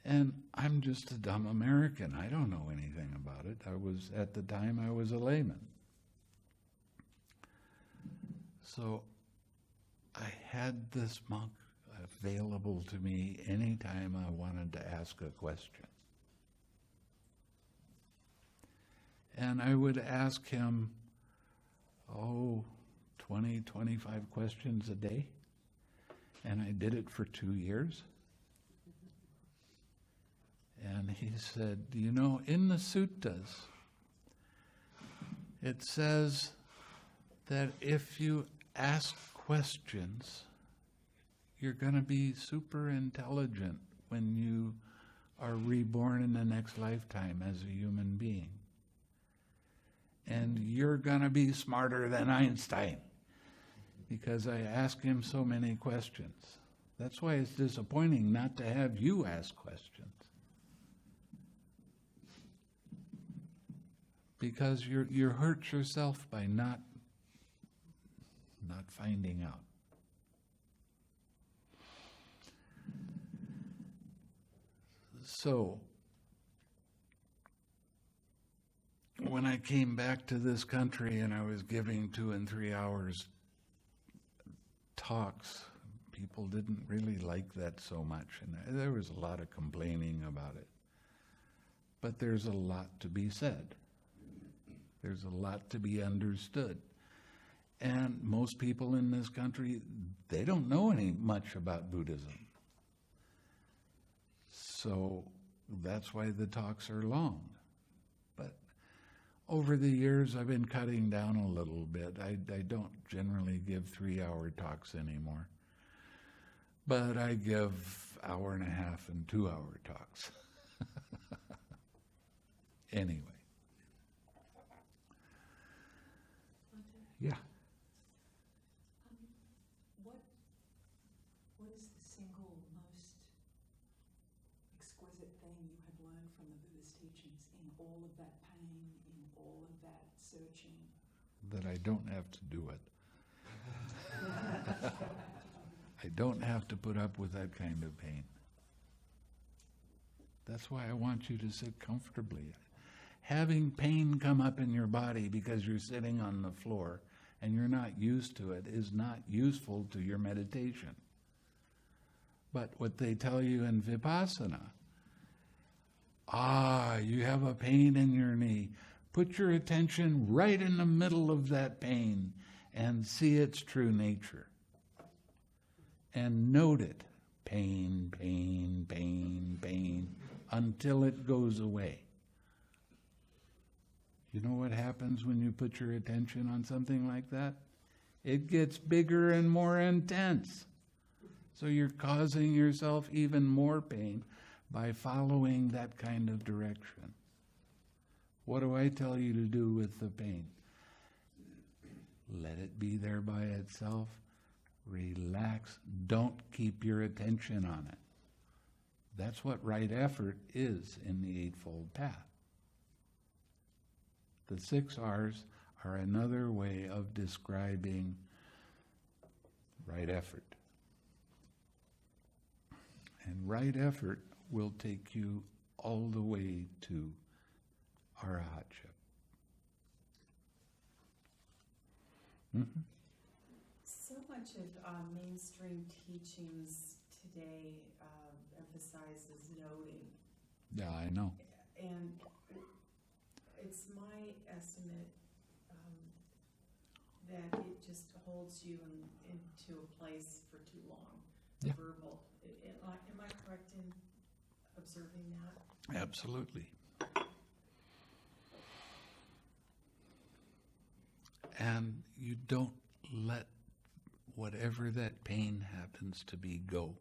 And I'm just a dumb American. I don't know anything about it. At the time, I was a layman. So I had this monk available to me anytime I wanted to ask a question. And I would ask him, 20, 25 questions a day. And I did it for 2 years. And he said, in the suttas, it says that if you ask questions, you're going to be super intelligent when you are reborn in the next lifetime as a human being. And you're going to be smarter than Einstein because I ask him so many questions. That's why it's disappointing not to have you ask questions. Because you hurt yourself by not finding out. So, when I came back to this country and I was giving 2 and 3 hours talks, people didn't really like that so much. And there was a lot of complaining about it. But there's a lot to be said. There's a lot to be understood. And most people in this country, they don't know much about Buddhism. So that's why the talks are long. But over the years, I've been cutting down a little bit. I don't generally give 3-hour talks anymore. But I give 1.5 and 2-hour talks. Anyway. Yeah. What is the single most exquisite thing you have learned from the Buddha's teachings in all of that pain, in all of that searching? That I don't have to do it. I don't have to put up with that kind of pain. That's why I want you to sit comfortably. Having pain come up in your body because you're sitting on the floor and you're not used to it is not useful to your meditation. But what they tell you in Vipassana, you have a pain in your knee. Put your attention right in the middle of that pain and see its true nature. And note it. Pain, pain, pain, pain, until it goes away. You know what happens when you put your attention on something like that? It gets bigger and more intense. So you're causing yourself even more pain by following that kind of direction. What do I tell you to do with the pain? Let it be there by itself. Relax. Don't keep your attention on it. That's what right effort is in the Eightfold Path. The 6 R's are another way of describing right effort. And right effort will take you all the way to arahatship. Mhm. So much of mainstream teachings today emphasizes noting, Yeah, I know. and it's my estimate that it just holds you into a place for too long. Yeah. Verbal. Am I correct in observing that? Absolutely. And you don't let whatever that pain happens to be go.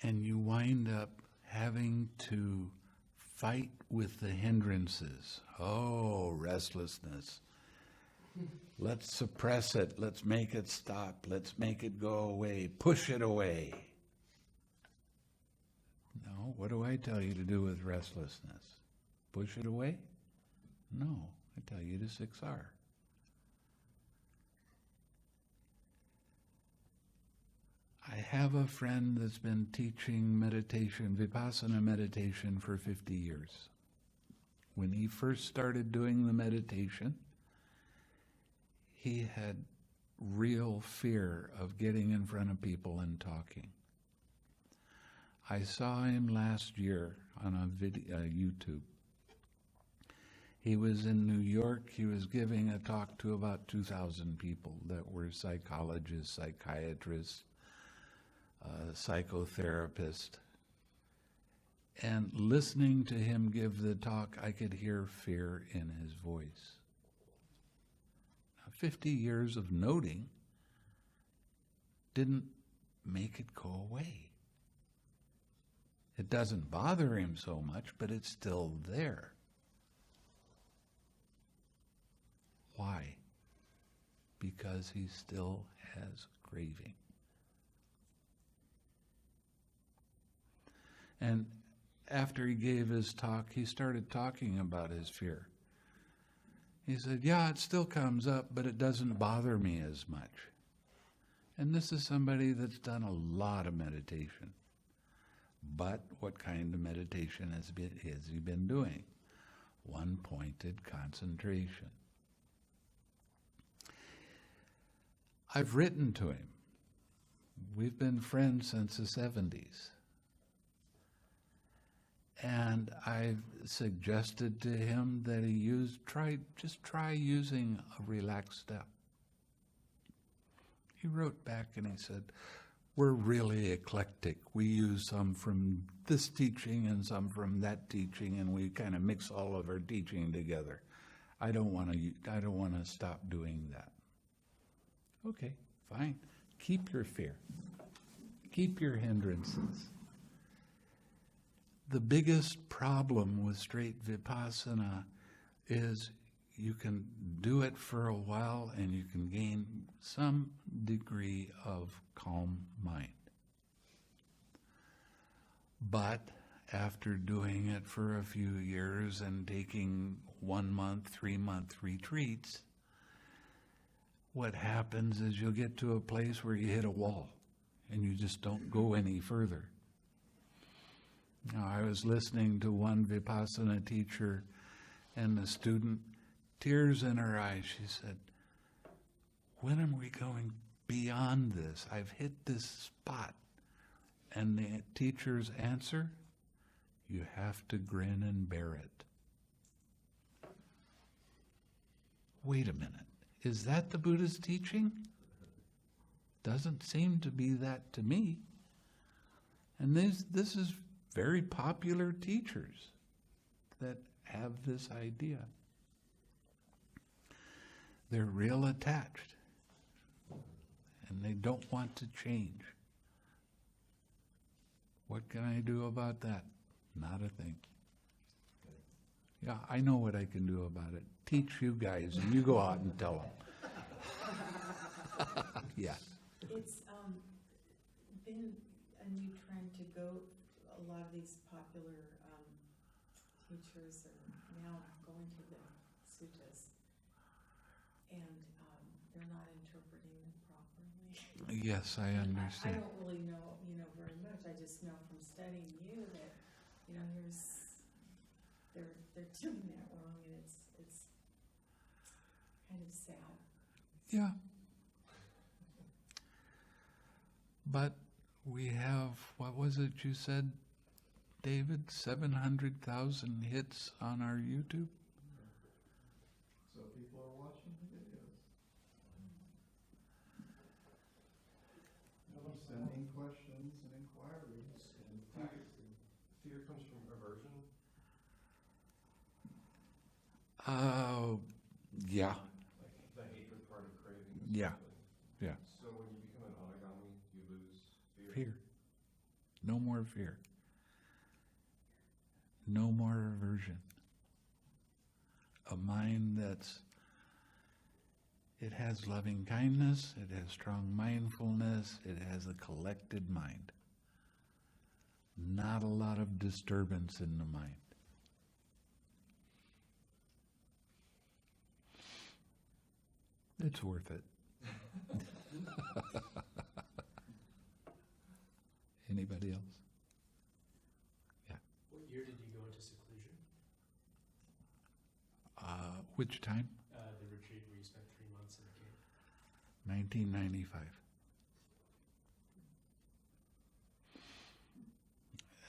And you wind up having to fight with the hindrances. Oh, restlessness. Let's suppress it. Let's make it stop. Let's make it go away. Push it away. No, what do I tell you to do with restlessness? Push it away? No, I tell you to 6R. I have a friend that's been teaching meditation, Vipassana meditation, for 50 years. When he first started doing the meditation, he had real fear of getting in front of people and talking. I saw him last year on a YouTube. He was in New York. He was giving a talk to about 2,000 people that were psychologists, psychiatrists, psychotherapists. And listening to him give the talk, I could hear fear in his voice. Now, 50 years of noting didn't make it go away. It doesn't bother him so much, but it's still there. Why? Because he still has craving. And after he gave his talk, he started talking about his fear. He said, yeah, it still comes up, but it doesn't bother me as much. And this is somebody that's done a lot of meditation. But what kind of meditation has he been doing? One-pointed concentration. I've written to him. We've been friends since the 70s. And I've suggested to him that he try using a relaxed step. He wrote back and he said, we're really eclectic. We use some from this teaching and some from that teaching, and we kind of mix all of our teaching together. I don't want to stop doing that. Okay, fine. Keep your fear. Keep your hindrances. The biggest problem with straight Vipassana is you can do it for a while and you can gain some degree of calm mind. But after doing it for a few years and taking 1 month, 3-month retreats, what happens is you'll get to a place where you hit a wall and you just don't go any further. Now, I was listening to one Vipassana teacher, and the student, tears in her eyes, she said, when are we going beyond this? I've hit this spot. And the teacher's answer, you have to grin and bear it. Wait a minute. Is that the Buddha's teaching? Doesn't seem to be that to me. And this is very popular teachers that have this idea. They're real attached, and they don't want to change. What can I do about that? Not a thing. Yeah, I know what I can do about it. Teach you guys, and you go out and tell them. Yeah. It's been a new trend to go. A lot of these popular teachers are now going to the suttas, and they're not interpreting them properly. Yes, I I understand. don't really know, very much. I just know from studying you that, they're doing that wrong, and it's kind of sad. Yeah. But we have, what was it you said, David? 700,000 hits on our YouTube? So people are watching the videos. People are sending questions and inquiries and practicing. Fear comes from aversion. Yeah. Like the hatred part of craving. Yeah. essentially. Yeah. So when you become an anagami, you lose fear. Fear. No more fear. No more aversion. A mind it has loving kindness, it has strong mindfulness, it has a collected mind. Not a lot of disturbance in the mind. It's worth it. Anybody else? What year did you go into seclusion? Which time? The retreat where you spent 3 months in the cave. 1995.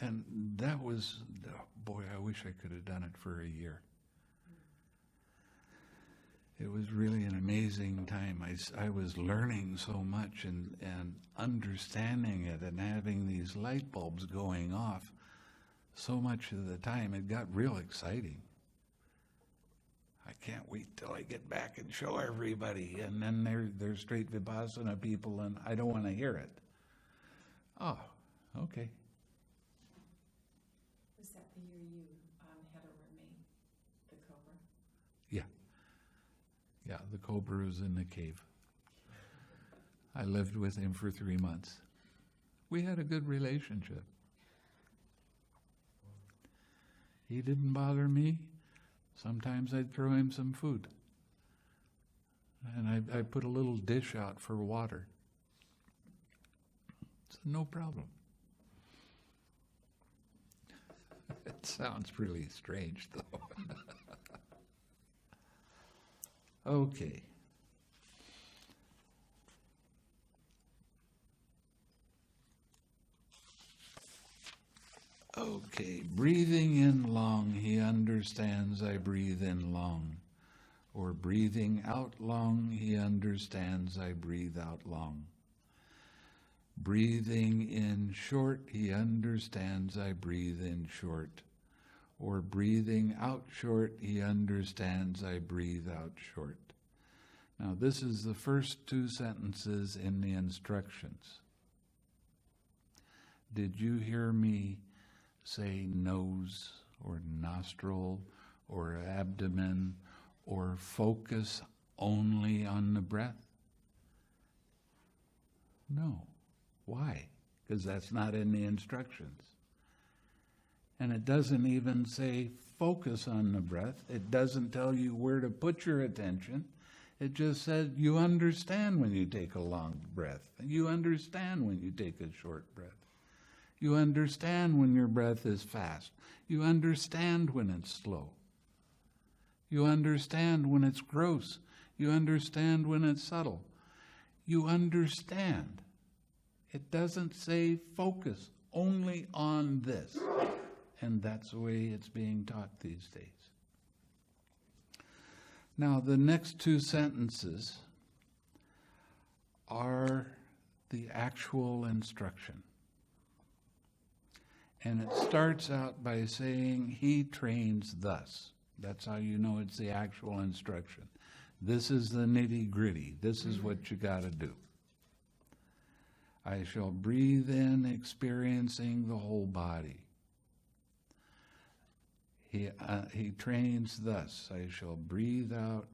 And that was, boy, I wish I could have done it for a year. It was really an amazing time. I was learning so much and understanding it and having these light bulbs going off so much of the time. It got real exciting. I can't wait till I get back and show everybody. And then there's straight Vipassana people and I don't want to hear it. Oh, okay. Was that the year you had a roommate, the Cobra? Yeah. Yeah, the Cobra was in the cave. I lived with him for 3 months. We had a good relationship. He didn't bother me. Sometimes I'd throw him some food. And I put a little dish out for water. So no problem. It sounds really strange, though. Okay. Okay, breathing in long, he understands I breathe in long. Or breathing out long, he understands I breathe out long. Breathing in short, he understands I breathe in short. Or breathing out short, he understands I breathe out short. Now, this is the first 2 sentences in the instructions. Did you hear me say nose or nostril or abdomen or focus only on the breath? No. Why? Because that's not in the instructions. And it doesn't even say focus on the breath. It doesn't tell you where to put your attention. It just said you understand when you take a long breath. You understand when you take a short breath. You understand when your breath is fast. You understand when it's slow. You understand when it's gross. You understand when it's subtle. You understand. It doesn't say focus only on this. And that's the way it's being taught these days. Now, the next 2 sentences are the actual instruction. And it starts out by saying, he trains thus. That's how you know it's the actual instruction. This is the nitty-gritty. This is what you got to do. I shall breathe in, experiencing the whole body. He trains thus. I shall breathe out,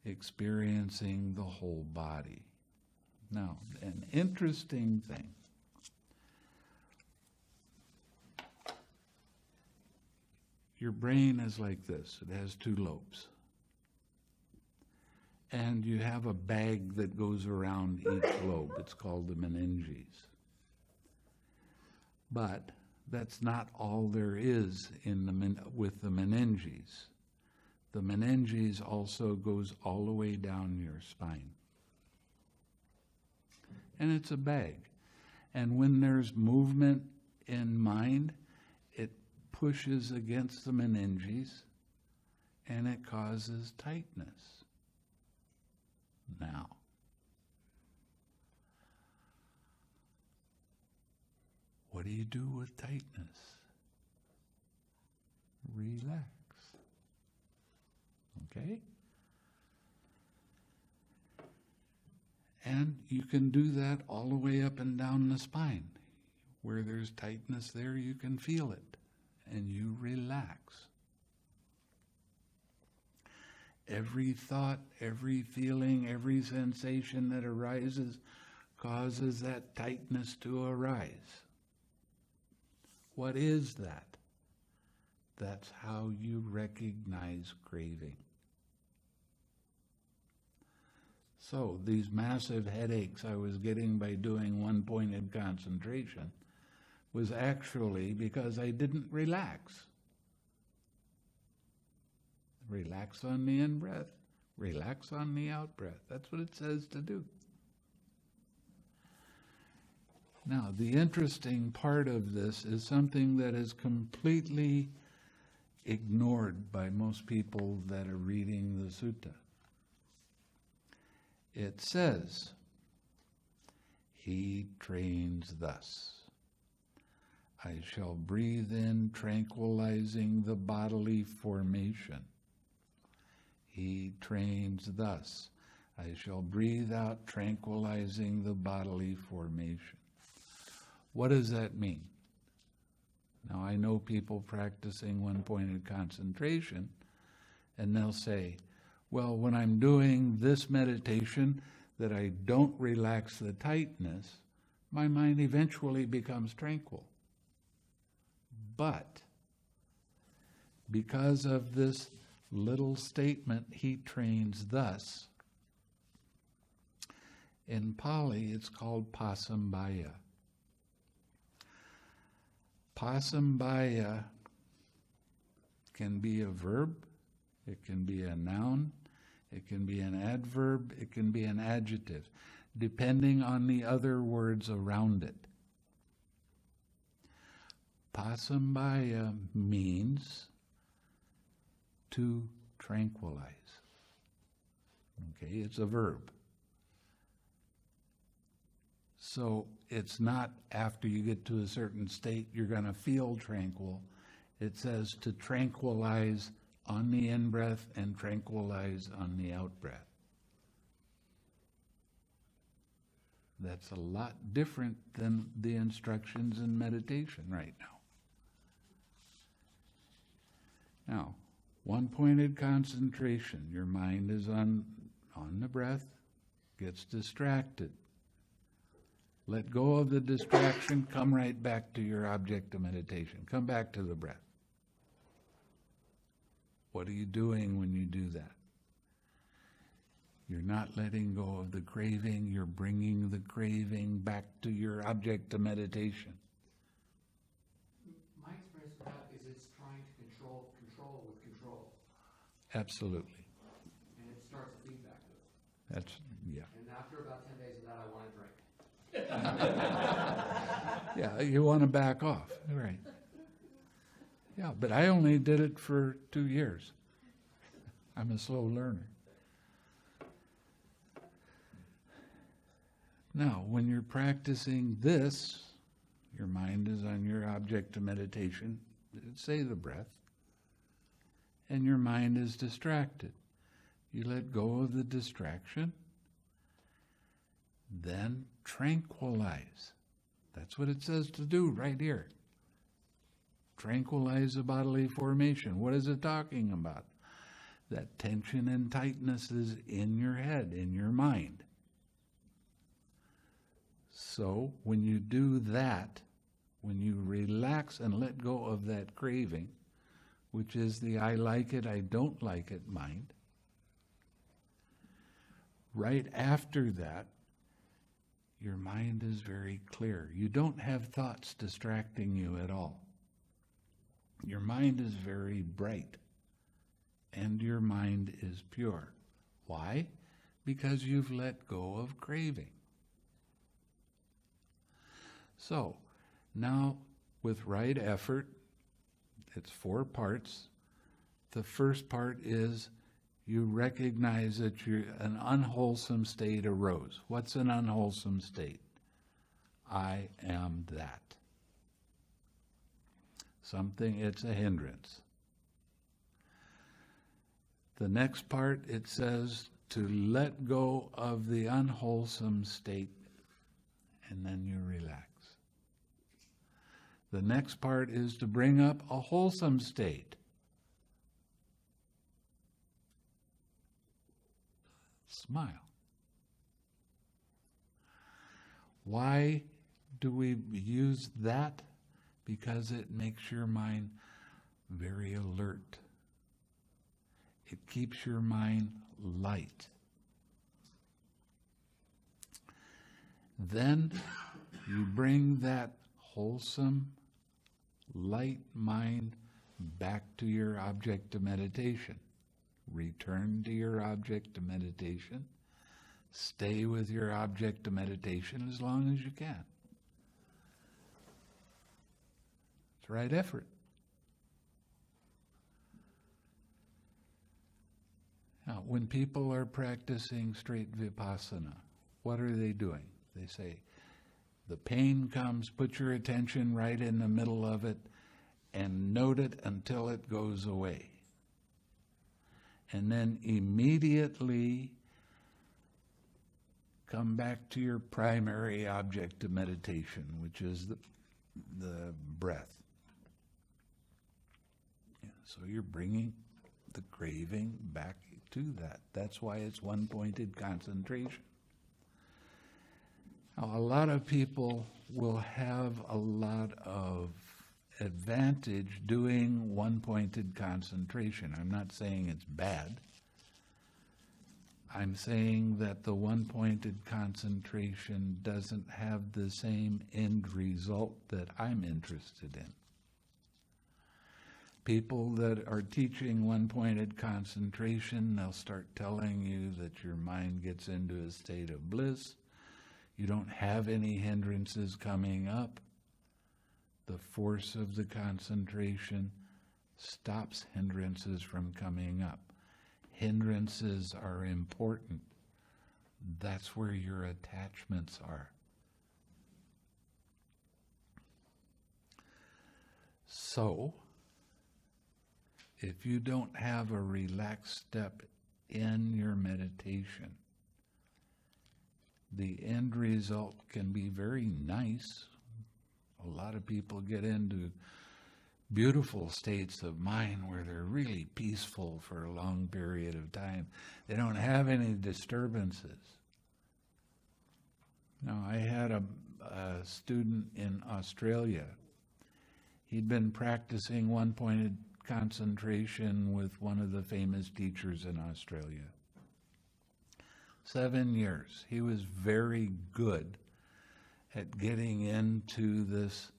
experiencing the whole body. Now, an interesting thing. Your brain is like this. It has 2 lobes. And you have a bag that goes around each lobe. It's called the meninges. But that's not all there is with the meninges. The meninges also goes all the way down your spine. And it's a bag. And when there's movement in mind, it pushes against the meninges and it causes tightness. Now, what do you do with tightness? Relax. Okay? And you can do that all the way up and down the spine. Where there's tightness there, you can feel it. And you relax. Every thought, every feeling, every sensation that arises causes that tightness to arise. What is that? That's how you recognize craving. So these massive headaches I was getting by doing one-pointed concentration was actually because I didn't relax. Relax on the in-breath. Relax on the out-breath. That's what it says to do. Now, the interesting part of this is something that is completely ignored by most people that are reading the sutta. It says, he trains thus. I shall breathe in, tranquilizing the bodily formation. He trains thus. I shall breathe out, tranquilizing the bodily formation. What does that mean? Now, I know people practicing one-pointed concentration, and they'll say, well, when I'm doing this meditation that I don't relax the tightness, my mind eventually becomes tranquil. But because of this little statement, he trains thus, in Pali it's called pasambaya. Pasambaya can be a verb, it can be a noun, it can be an adverb, it can be an adjective, depending on the other words around it. Pasambaya means to tranquilize. Okay, it's a verb. So it's not after you get to a certain state you're going to feel tranquil. It says to tranquilize on the in-breath and tranquilize on the out-breath. That's a lot different than the instructions in meditation right now. Now, one-pointed concentration, your mind is on the breath, gets distracted. Let go of the distraction, come right back to your object of meditation. Come back to the breath. What are you doing when you do that? You're not letting go of the craving, you're bringing the craving back to your object of meditation. My experience with that is it's trying to control with control. Absolutely. And it starts a feedback loop. That's, yeah. And after about 10 days of that, I want to drink. Yeah, you want to back off, right. Yeah, but I only did it for 2 years. I'm a slow learner. Now, when you're practicing this, your mind is on your object of meditation, say the breath, and your mind is distracted. You let go of the distraction, then tranquilize. That's what it says to do right here. Tranquilize the bodily formation. What is it talking about? That tension and tightness is in your head, in your mind. So when you do that, when you relax and let go of that craving, which is the I like it, I don't like it mind, right after that, your mind is very clear. You don't have thoughts distracting you at all. Your mind is very bright and your mind is pure. Why? Because you've let go of craving. So, now with right effort, it's 4 parts. The first part is you recognize that an unwholesome state arose. What's an unwholesome state? I am that. Something, it's a hindrance. The next part, it says to let go of the unwholesome state, and then you relax. The next part is to bring up a wholesome state. Smile. Why do we use that? Because it makes your mind very alert. It keeps your mind light. Then you bring that wholesome, light mind back to your object of meditation. Return to your object of meditation. Stay with your object of meditation as long as you can. It's right effort. Now, when people are practicing straight vipassana, what are they doing? They say, the pain comes, put your attention right in the middle of it, and note it until it goes away. And then immediately come back to your primary object of meditation, which is the breath. So you're bringing the craving back to that. That's why it's one-pointed concentration. Now, a lot of people will have a lot of advantage doing one-pointed concentration. I'm not saying it's bad. I'm saying that the one-pointed concentration doesn't have the same end result that I'm interested in. People that are teaching one-pointed concentration, they'll start telling you that your mind gets into a state of bliss. You don't have any hindrances coming up. The force of the concentration stops hindrances from coming up. Hindrances are important. That's where your attachments are. So, if you don't have a relaxed step in your meditation, the end result can be very nice. A lot of people get into beautiful states of mind where they're really peaceful for a long period of time. They don't have any disturbances. Now, I had a student in Australia. He'd been practicing one-pointed concentration with one of the famous teachers in Australia. 7 years. He was very good at getting into this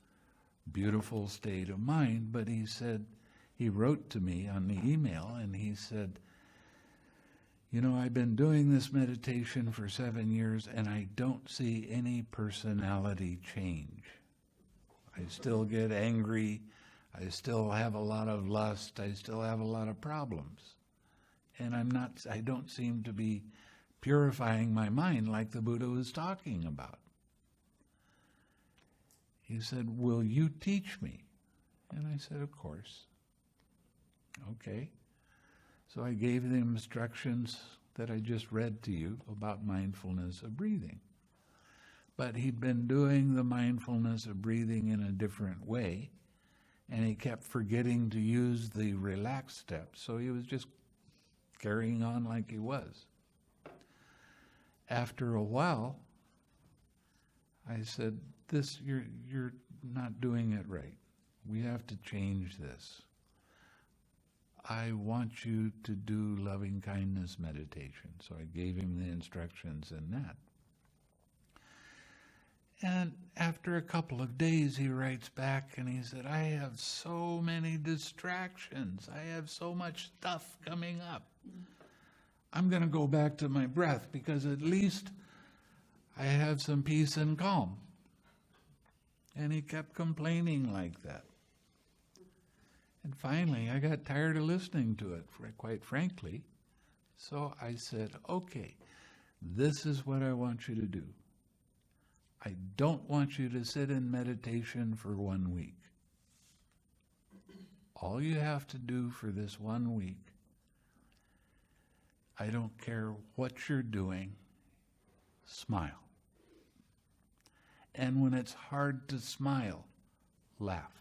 beautiful state of mind, but he said, he wrote to me on the email and he said, you know, I've been doing this meditation for 7 years and I don't see any personality change. I still get angry. I still have a lot of lust. I still have a lot of problems. And I don't seem to be purifying my mind like the Buddha was talking about. He said, will you teach me? And I said, of course. Okay. So I gave him instructions that I just read to you about mindfulness of breathing. But he'd been doing the mindfulness of breathing in a different way, and he kept forgetting to use the relaxed steps, so he was just carrying on like he was. After a while, I said, you're not doing it right. We have to change this. I want you to do loving kindness meditation. So I gave him the instructions in that. And after a couple of days, he writes back and he said, I have so many distractions. I have so much stuff coming up. I'm going to go back to my breath because at least I have some peace and calm. And he kept complaining like that. And finally, I got tired of listening to it, quite frankly. So I said, okay, this is what I want you to do. I don't want you to sit in meditation for 1 week. All you have to do for this 1 week, I don't care what you're doing, smile. And when it's hard to smile, laugh.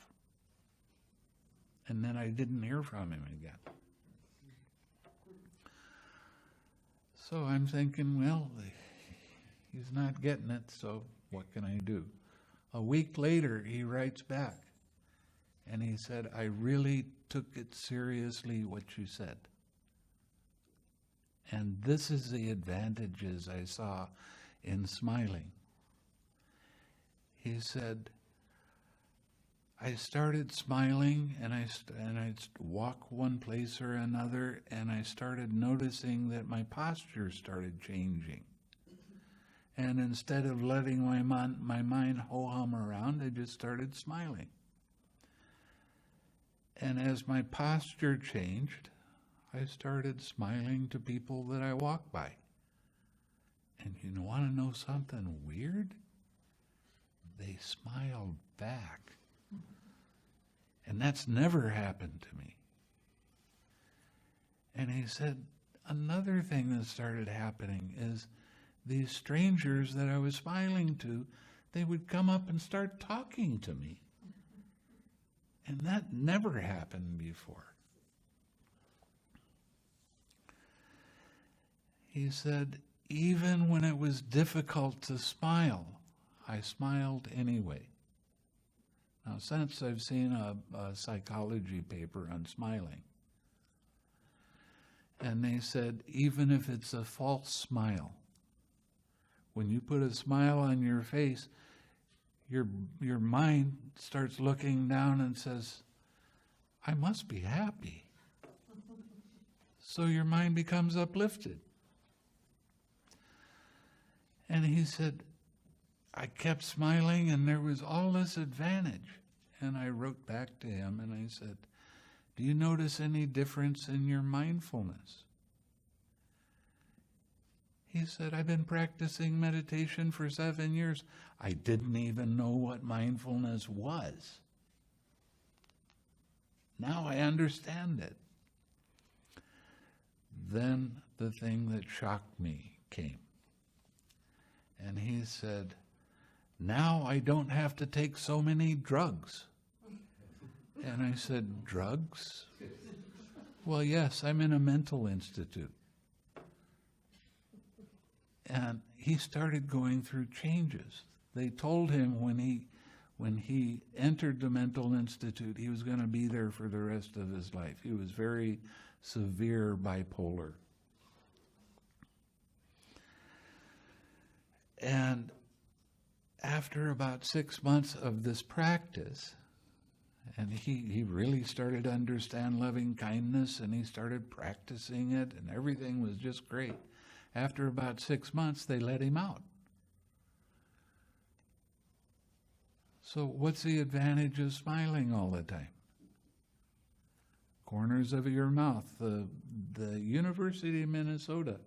And then I didn't hear from him again. So I'm thinking, well, he's not getting it, so what can I do? A week later, he writes back, and he said, I really took it seriously what you said. And this is the advantages I saw in smiling. He said, I started smiling, and I'd walk one place or another, and I started noticing that my posture started changing. And instead of letting my mind ho-hum around, I just started smiling. And as my posture changed, I started smiling to people that I walk by. And you want to know something weird? They smiled back. And that's never happened to me. And he said, another thing that started happening is these strangers that I was smiling to, they would come up and start talking to me. And that never happened before. He said, even when it was difficult to smile, I smiled anyway. Now, since I've seen a psychology paper on smiling, and they said, even if it's a false smile, when you put a smile on your face, your mind starts looking down and says, I must be happy. So your mind becomes uplifted. And he said, I kept smiling and there was all this advantage. And I wrote back to him and I said, do you notice any difference in your mindfulness? He said, I've been practicing meditation for 7 years. I didn't even know what mindfulness was. Now I understand it. Then the thing that shocked me came. And he said, now I don't have to take so many drugs. And I said, drugs? Well, yes, I'm in a mental institute. And he started going through changes. They told him when he entered the mental institute, he was going to be there for the rest of his life. He was very severe bipolar. And after about 6 months of this practice, and he really started to understand loving kindness, and he started practicing it, and everything was just great. After about 6 months, they let him out. So what's the advantage of smiling all the time? Corners of your mouth. The University of Minnesota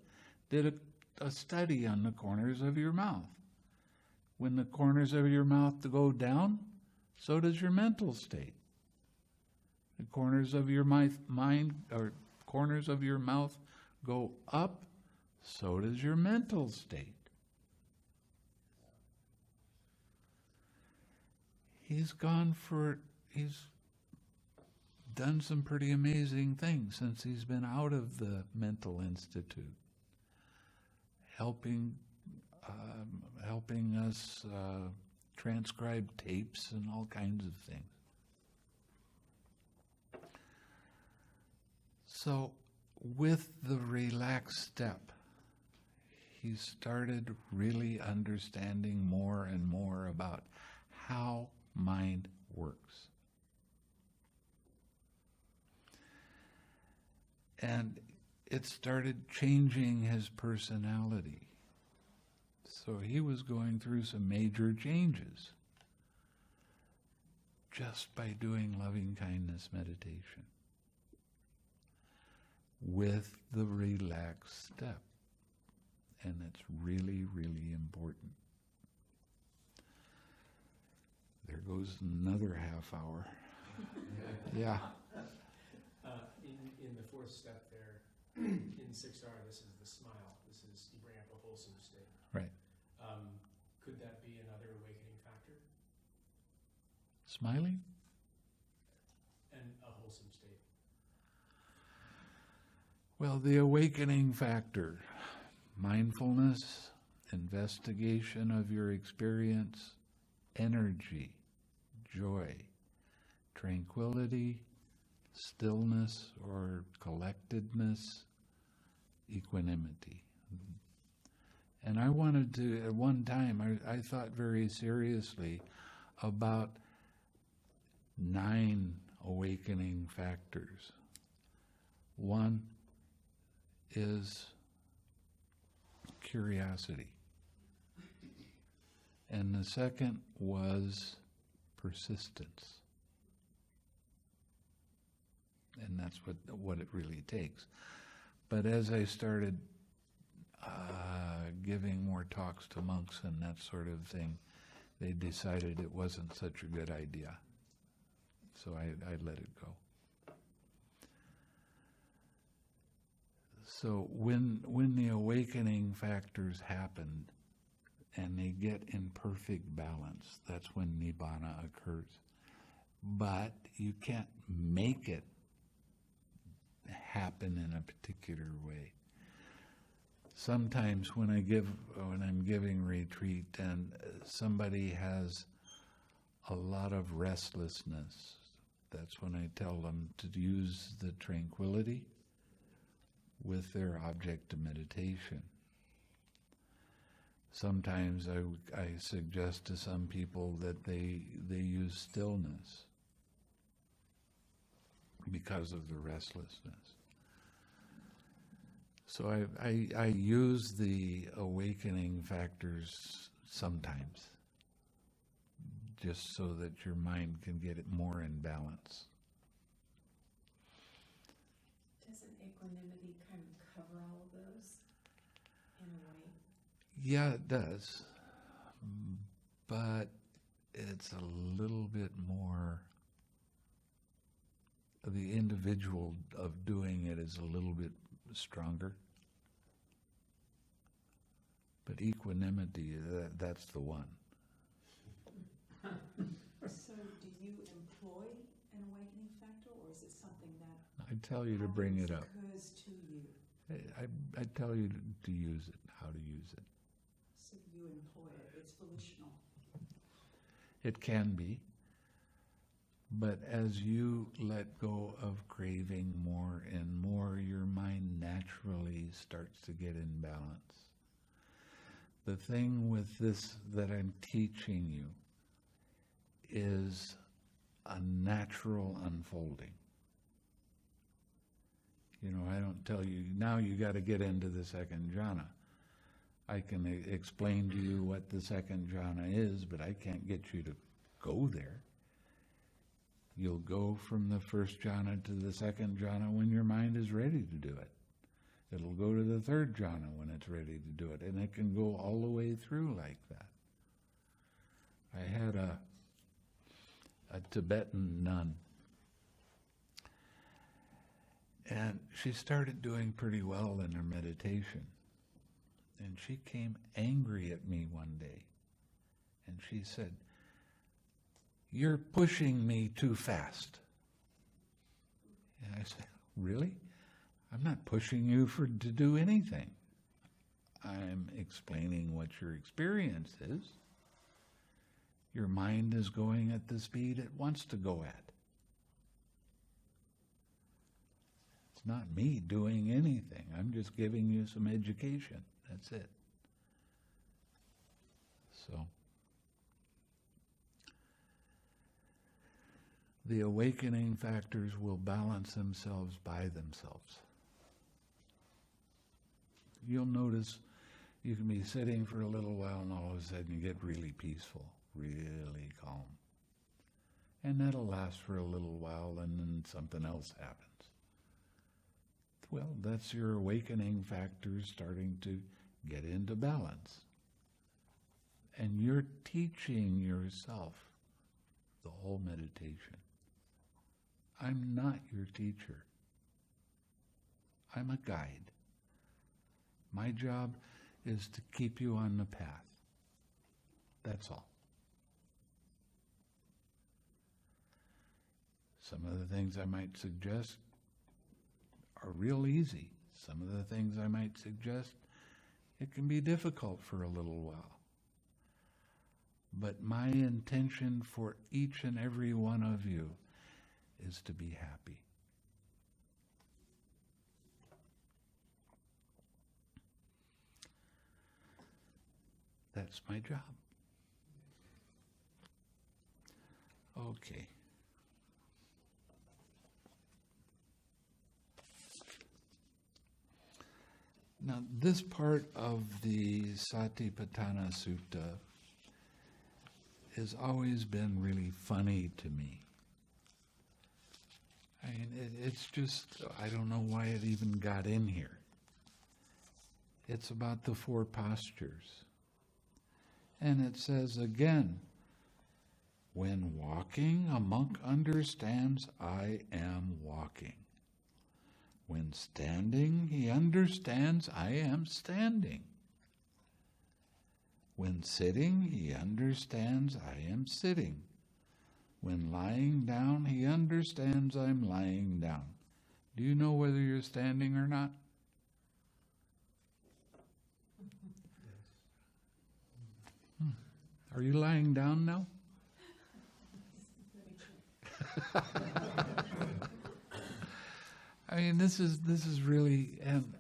did a study on the corners of your mouth. When the corners of your mouth go down, so does your mental state. The corners of your corners of your mouth go up, so does your mental state. He's done some pretty amazing things since he's been out of the mental institute, helping us transcribe tapes and all kinds of things. So with the relaxed step, he started really understanding more and more about how mind works. And it started changing his personality. So he was going through some major changes just by doing loving kindness meditation with the relaxed step. And it's really, really important. There goes another half hour. Yeah. In the fourth step there, in 6R, this is the smile. This is, you bring up a wholesome state. Right. Could that be another awakening factor? Smiling? And a wholesome state? Well, the awakening factor, mindfulness, investigation of your experience, energy, joy, tranquility, stillness or collectedness, equanimity. And I wanted to, at one time, I thought very seriously about 9 awakening factors. One is curiosity. And the second was persistence. And that's what it really takes. But as I started giving more talks to monks and that sort of thing, they decided it wasn't such a good idea. So I let it go. So when the awakening factors happen and they get in perfect balance, that's when Nibbana occurs. But you can't make it happen in a particular way. Sometimes when I'm giving retreat and somebody has a lot of restlessness, that's when I tell them to use the tranquility with their object of meditation. Sometimes I suggest to some people that they use stillness because of the restlessness. So I use the awakening factors sometimes, just so that your mind can get it more in balance. Doesn't equanimity kind of cover all of those in a way? Yeah, it does. But it's a little bit more, the individual of doing it is a little bit stronger. But equanimity, that's the one. So do you employ an awakening factor, or is it something that I tell you to bring it up. occurs to you? I tell you to use it, how to use it. So you employ it, it's volitional. It can be. But as you let go of craving more and more, your mind naturally starts to get in balance. The thing with this that I'm teaching you is a natural unfolding. You know, I don't tell you, now you got to get into the second jhana. I can explain to you what the second jhana is, but I can't get you to go there. You'll go from the first jhana to the second jhana when your mind is ready to do it. It'll go to the third jhana when it's ready to do it, and it can go all the way through like that. I had a Tibetan nun, and she started doing pretty well in her meditation. And she came angry at me one day, and she said, "You're pushing me too fast." And I said, "Really? I'm not pushing you to do anything. I'm explaining what your experience is. Your mind is going at the speed it wants to go at. It's not me doing anything. I'm just giving you some education. That's it." So the awakening factors will balance themselves by themselves. You'll notice you can be sitting for a little while and all of a sudden you get really peaceful, really calm. And that'll last for a little while and then something else happens. Well, that's your awakening factors starting to get into balance. And you're teaching yourself the whole meditation. I'm not your teacher. I'm a guide. My job is to keep you on the path. That's all. Some of the things I might suggest are real easy. Some of the things I might suggest, it can be difficult for a little while. But my intention for each and every one of you is to be happy. That's my job. Okay. Now, this part of the Satipatthana Sutta has always been really funny to me. I mean, it's just, I don't know why it even got in here. It's about the 4 postures. And it says again, when walking, a monk understands I am walking. When standing, he understands I am standing. When sitting, he understands I am sitting. When lying down, he understands I'm lying down. Do you know whether you're standing or not? Are you lying down now? I mean, this is really, and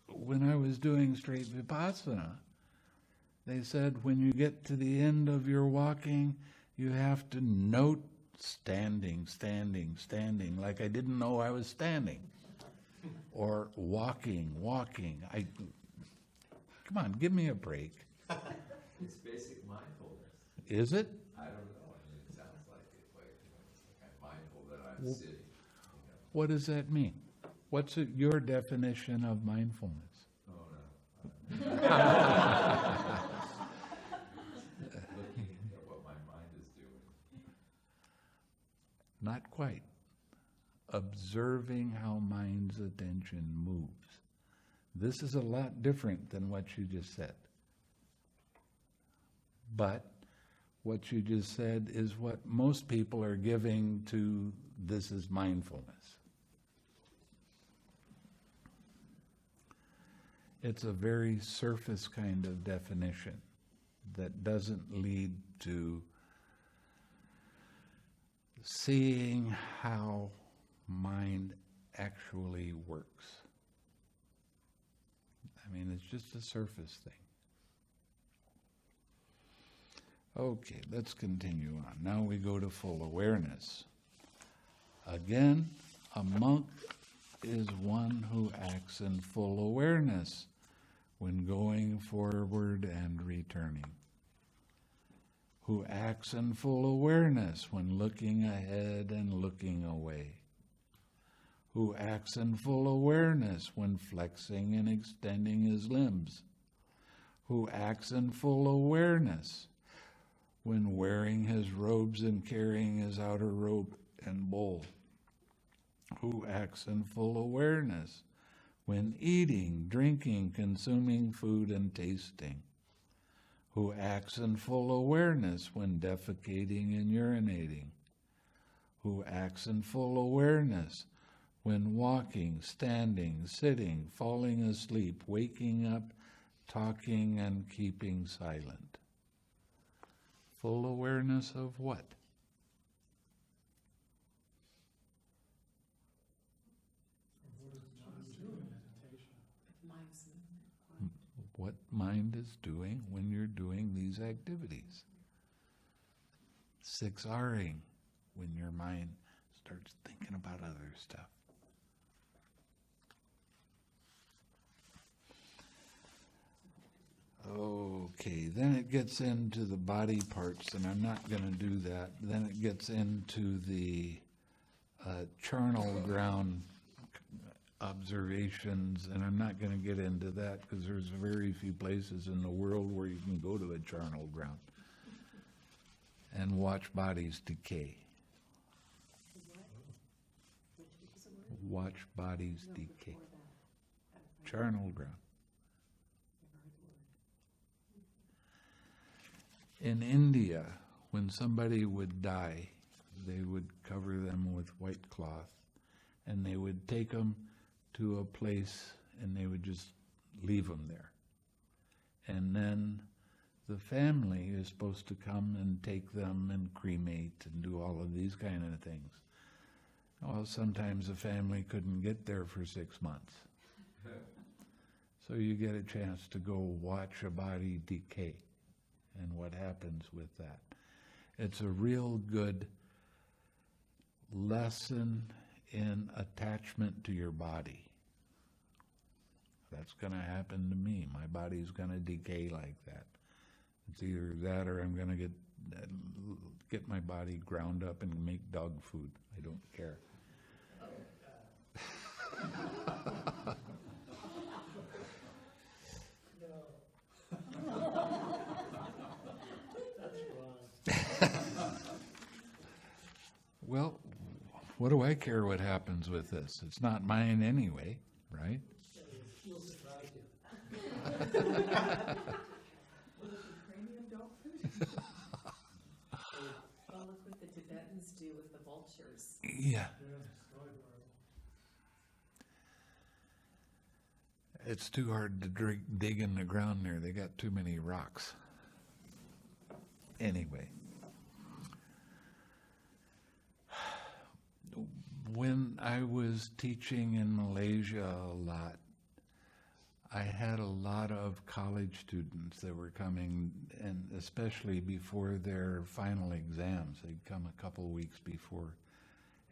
when I was doing straight Vipassana, they said when you get to the end of your walking, you have to note standing, standing, standing, like I didn't know I was standing. Or walking. Come on, give me a break. It's basic mindfulness. Is it? I don't know. I mean, it sounds like it's like, I'm mindful that I'm sitting. What does that mean? What's your definition of mindfulness? Oh, no. Looking at what my mind is doing. Not quite. Observing how mind's attention moves. This is a lot different than what you just said. But what you just said is what most people are giving to this is mindfulness. It's a very surface kind of definition that doesn't lead to seeing how mind actually works. I mean, it's just a surface thing. Okay, let's continue on. Now we go to full awareness. Again, a monk is one who acts in full awareness when going forward and returning. Who acts in full awareness when looking ahead and looking away. Who acts in full awareness when flexing and extending his limbs. Who acts in full awareness when wearing his robes and carrying his outer robe and bowl. Who acts in full awareness when eating, drinking, consuming food and tasting. Who acts in full awareness when defecating and urinating. Who acts in full awareness when walking, standing, sitting, falling asleep, waking up, talking and keeping silent. Full awareness of what? Mind's movement. what mind is doing when you're doing these activities. 6Ring, when your mind starts thinking about other stuff. Okay, then it gets into the body parts, and I'm not going to do that. Then it gets into the charnel ground observations, and I'm not going to get into that because there's very few places in the world where you can go to a charnel ground and watch bodies decay. Watch bodies decay. Charnel ground. In India, when somebody would die, they would cover them with white cloth, and they would take them to a place, and they would just leave them there. And then the family is supposed to come and take them and cremate and do all of these kind of things. Well, sometimes the family couldn't get there for 6 months. So you get a chance to go watch a body decay and what happens with that. It's a real good lesson in attachment to your body. That's going to happen to me. My body's going to decay like that. It's either that or I'm going to get my body ground up and make dog food. I don't care. Well, what do I care what happens with this? It's not mine anyway, right? Will it premium dog food? Well, look what the Tibetans do with the vultures. Yeah. It's too hard to dig in the ground there. They got too many rocks. Anyway. When I was teaching in Malaysia a lot, I had a lot of college students that were coming, and especially before their final exams. They'd come a couple weeks before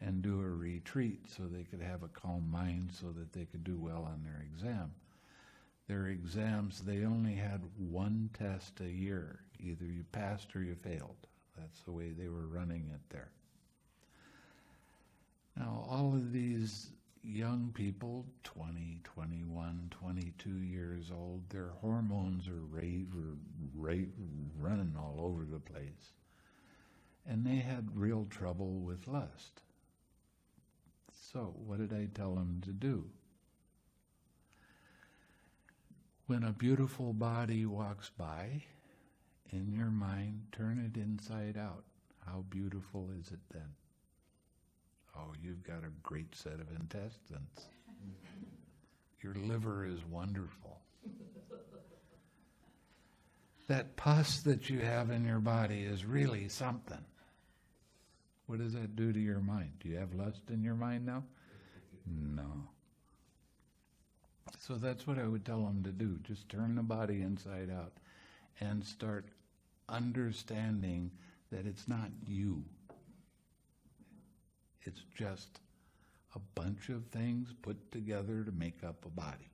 and do a retreat so they could have a calm mind so that they could do well on their exam. Their exams, they only had one test a year. Either you passed or you failed. That's the way they were running it there. Now, all of these young people, 20, 21, 22 years old, their hormones are running all over the place. And they had real trouble with lust. So, what did I tell them to do? When a beautiful body walks by, in your mind, turn it inside out. How beautiful is it then? Oh, you've got a great set of intestines. Your liver is wonderful. That pus that you have in your body is really something. What does that do to your mind? Do you have lust in your mind now? No. So that's what I would tell them to do. Just turn the body inside out and start understanding that it's not you. It's just a bunch of things put together to make up a body.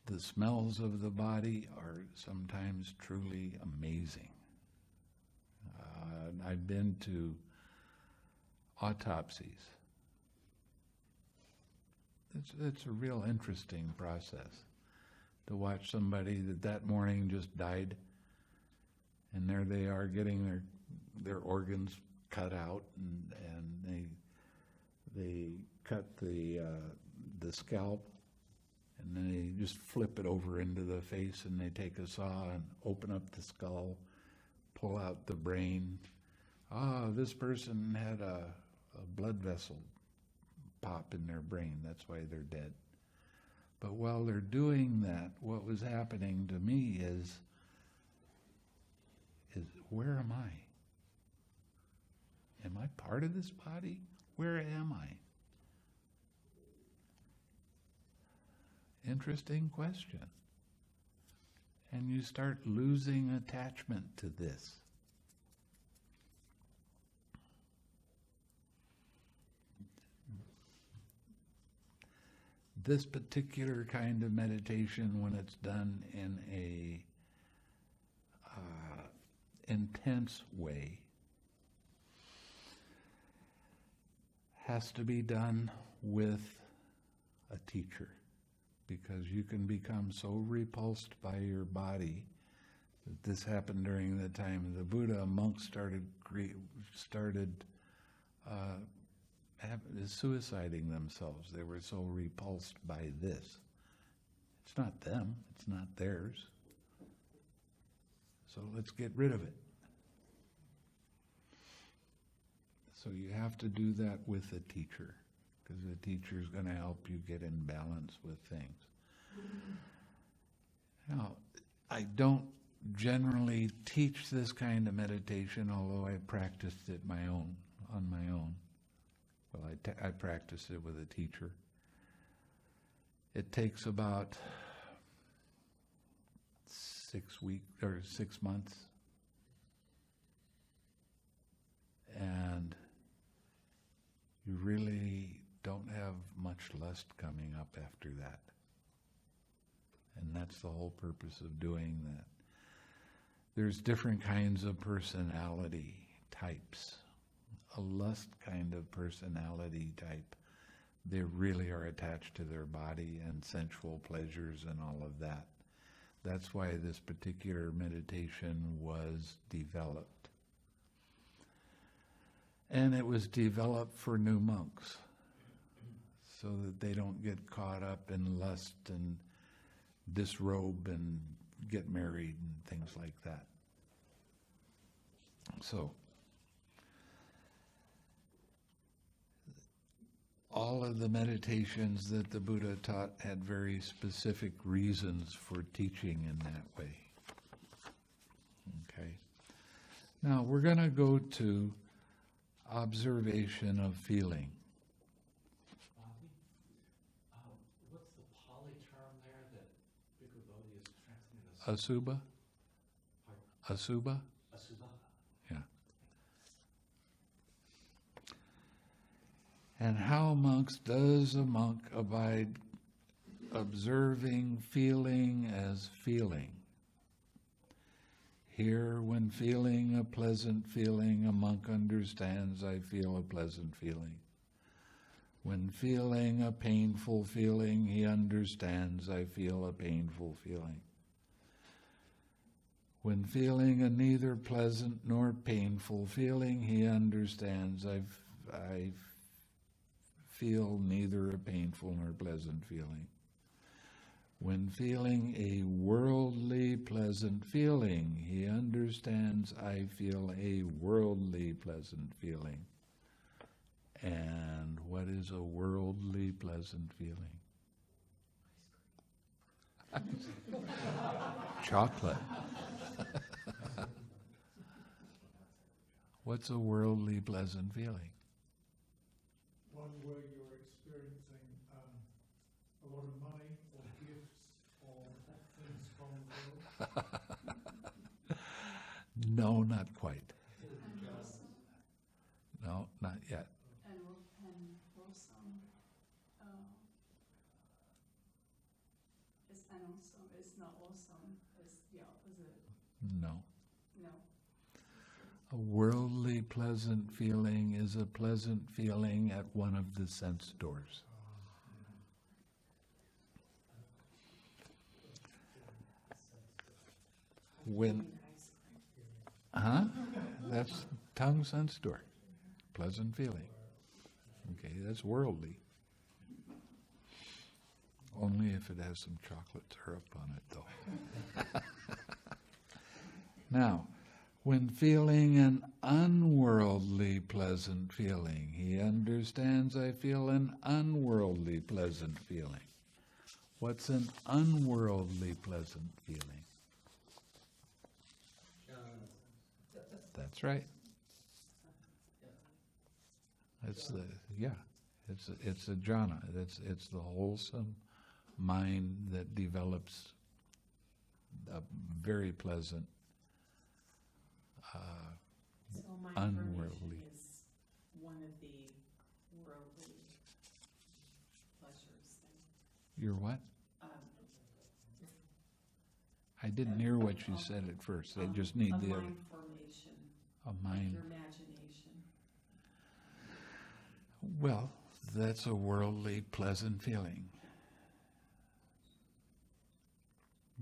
The smells of the body are sometimes truly amazing. I've been to autopsies. It's a real interesting process to watch somebody that morning just died, and there they are getting their organs cut out, and they cut the scalp, and then they just flip it over into the face, and they take a saw and open up the skull, pull out the brain. This person had a blood vessel pop in their brain. That's why they're dead. But while they're doing that, what was happening to me is where am I? Am I part of this body? Where am I? Interesting question. And you start losing attachment to this. This particular kind of meditation, when it's done in a intense way, has to be done with a teacher, because you can become so repulsed by your body. This happened during the time of the Buddha. Monks started suiciding themselves. They were so repulsed by this. It's not them. It's not theirs. So let's get rid of it. So you have to do that with a teacher, because the teacher is going to help you get in balance with things. Now, I don't generally teach this kind of meditation, although I practiced it on my own. Well, I practiced it with a teacher. It takes about 6 weeks or 6 months. And you really don't have much lust coming up after that. And that's the whole purpose of doing that. There's different kinds of personality types. A lust kind of personality type, they really are attached to their body and sensual pleasures and all of that. That's why this particular meditation was developed. And it was developed for new monks, so that they don't get caught up in lust and disrobe and get married and things like that. So, all of the meditations that the Buddha taught had very specific reasons for teaching in that way. Okay. Now we're going to go to observation of feeling. What's the Pali term there that Bhikkhu Bodhi is translated as? Asubha? Asubha? Asubha. Yeah. And how, monks, does a monk abide observing feeling as feeling? Here, when feeling a pleasant feeling, a monk understands, I feel a pleasant feeling. When feeling a painful feeling, he understands, I feel a painful feeling. When feeling a neither pleasant nor painful feeling, he understands, I feel neither a painful nor pleasant feeling. When feeling a worldly pleasant feeling, he understands, I feel a worldly pleasant feeling. And what is a worldly pleasant feeling? Chocolate. What's a worldly pleasant feeling? One where you're experiencing a lot of money or gifts or things from the world. No, not quite. No, not yet. And wholesome is unwholesome. It's not awesome. It's the opposite. No. No. A worldly pleasant feeling is a pleasant feeling at one of the sense doors. That's tongue sense door. Pleasant feeling. Okay, that's worldly. Only if it has some chocolate syrup on it, though. Now, when feeling an unworldly pleasant feeling, he understands, I feel an unworldly pleasant feeling. What's an unworldly pleasant feeling? That's right. It's a jhana. It's the wholesome, mind that develops a very pleasant, So my unworldly. information is one of the worldly pleasures then. You're what? Um, I didn't hear what you said at first. They just need a the other. mind formation, A like mind. your imagination. Well, that's a worldly, pleasant feeling.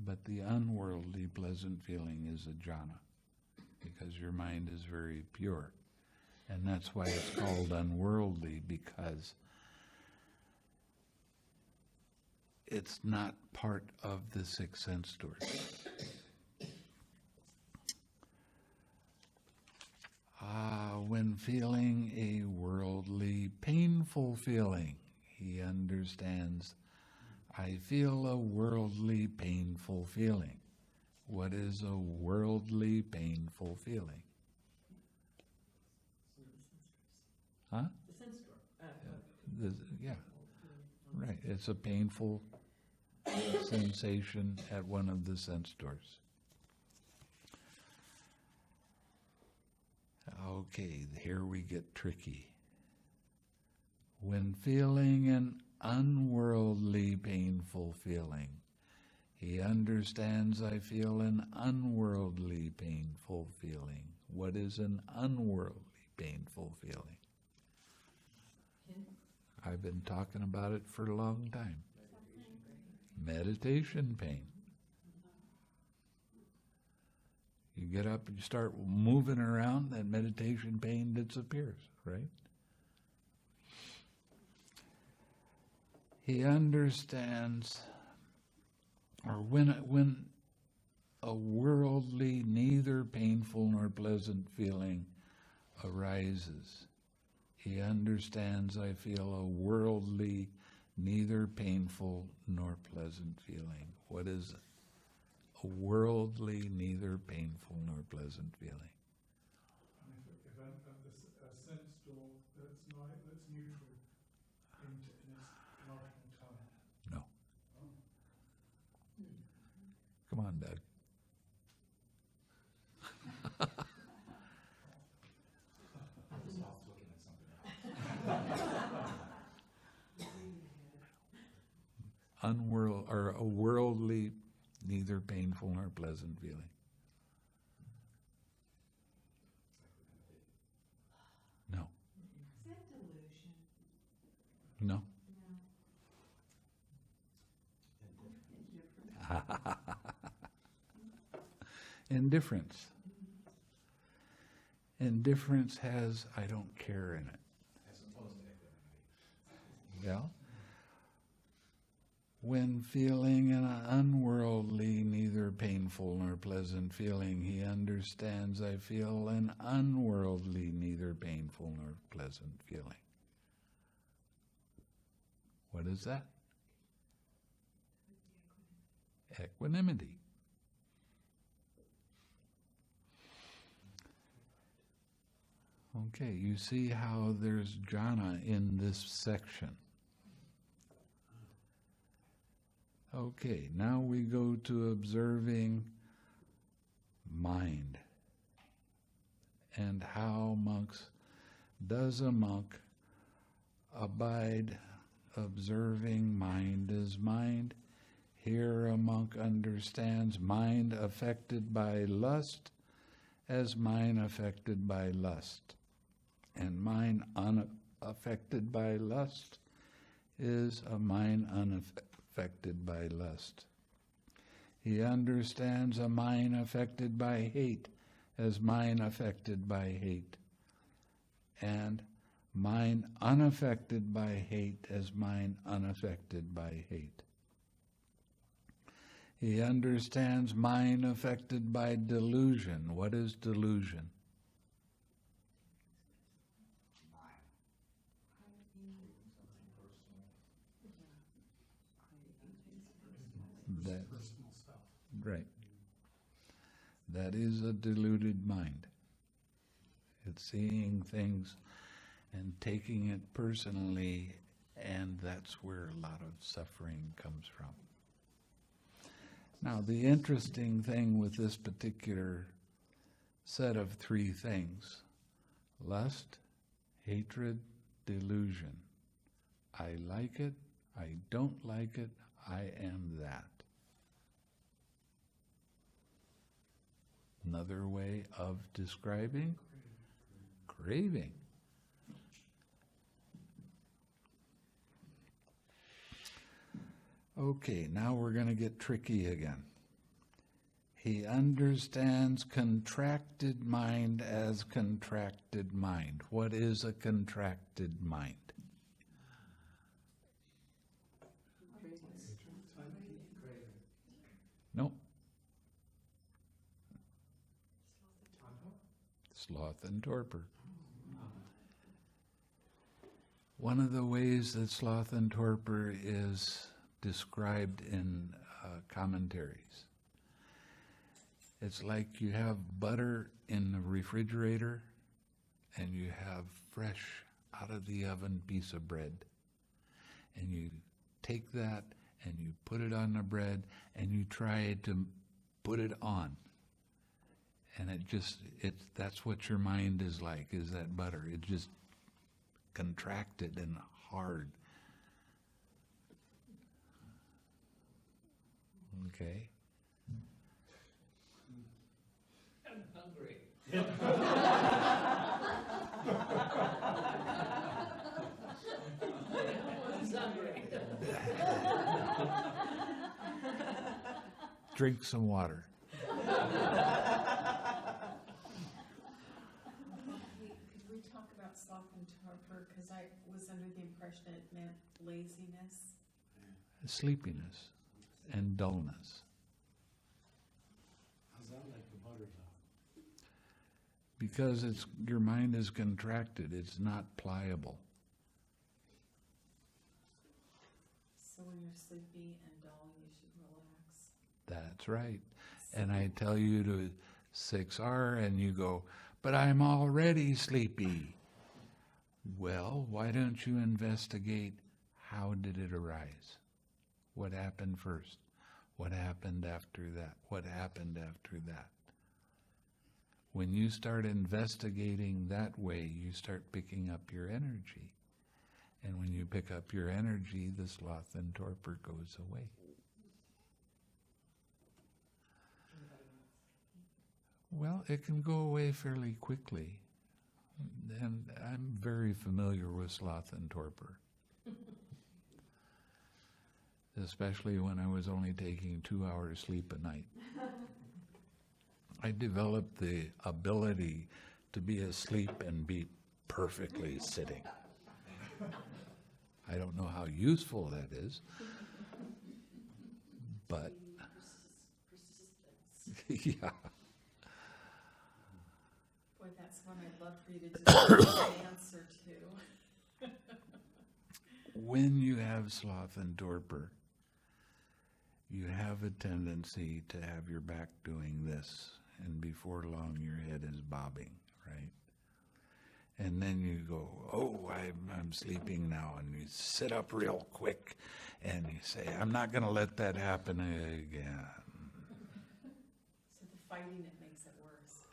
But the unworldly, pleasant feeling is a jhana, because your mind is very pure. And that's why it's called unworldly, because it's not part of the six sense doors. When feeling a worldly, painful feeling, he understands, I feel a worldly, painful feeling. What is a worldly, painful feeling? Huh? The sense door. Yeah, right. It's a painful sensation at one of the sense doors. Okay, here we get tricky. When feeling an unworldly, painful feeling, he understands I feel an unworldly, painful feeling. What is an unworldly, painful feeling? I've been talking about it for a long time. Meditation pain. You get up and you start moving around, that meditation pain disappears, right? He understands, or when a worldly, neither painful nor pleasant feeling arises, he understands I feel a worldly, neither painful nor pleasant feeling. What is it? A worldly, neither painful nor pleasant feeling. And if a sense door that's neutral in its emotional tone. No. Come on, Doug. I was off looking at something else. Or a worldly, neither painful nor pleasant feeling. No. Is that delusion? No. Indifference. Indifference has I don't care in it. As opposed to equanimity. Well, when feeling an unworldly, neither painful nor pleasant feeling, he understands I feel an unworldly, neither painful nor pleasant feeling. What is that? Equanimity. Okay, you see how there's jhana in this section. Okay, now we go to observing mind. And how does a monk abide observing mind as mind? Here a monk understands mind affected by lust as mind affected by lust. And mind unaffected by lust is a mind unaffected by lust. He understands a mind affected by hate as mind affected by hate, and mind unaffected by hate as mind unaffected by hate. He understands mind affected by delusion. What is delusion? That, Personal stuff. right. That is a deluded mind. It's seeing things and taking it personally And that's where a lot of suffering comes from. Now, the interesting thing with this particular set of three things: lust, hatred, delusion. I like it, I don't like it, I am that. Another way of describing craving. Okay, now we're going to get tricky again. He understands contracted mind as contracted mind. What is a contracted mind? No. Sloth and torpor. One of the ways that sloth and torpor is described in commentaries, it's like you have butter in the refrigerator and you have fresh out of the oven piece of bread, and you take that and you put it on the bread and you try to put it on, and that's what your mind is like, is that butter. It's just contracted and hard. Okay? I'm hungry. I'm hungry. Drink some water. Could we talk about sloth and torpor? Because I was under the impression it meant laziness. Sleepiness and dullness. How's that like the butter though? Because your mind is contracted, it's not pliable. So when you're sleepy and dull, you should relax. That's right. And I tell you to 6R and you go, but I'm already sleepy. Well, why don't you investigate how did it arise? What happened first? What happened after that? What happened after that? When you start investigating that way, you start picking up your energy. And when you pick up your energy, the sloth and torpor goes away. Well, it can go away fairly quickly. And I'm very familiar with sloth and torpor. Especially when I was only taking 2 hours sleep a night. I developed the ability to be asleep and be perfectly sitting. I don't know how useful that is, but yeah. Boy, that's one I'd love for you to just answer to. When you have sloth and torpor, you have a tendency to have your back doing this, and before long your head is bobbing, right? And then you go, oh, I'm sleeping now, and you sit up real quick, and you say, I'm not going to let that happen again. So the fighting, it makes it worse.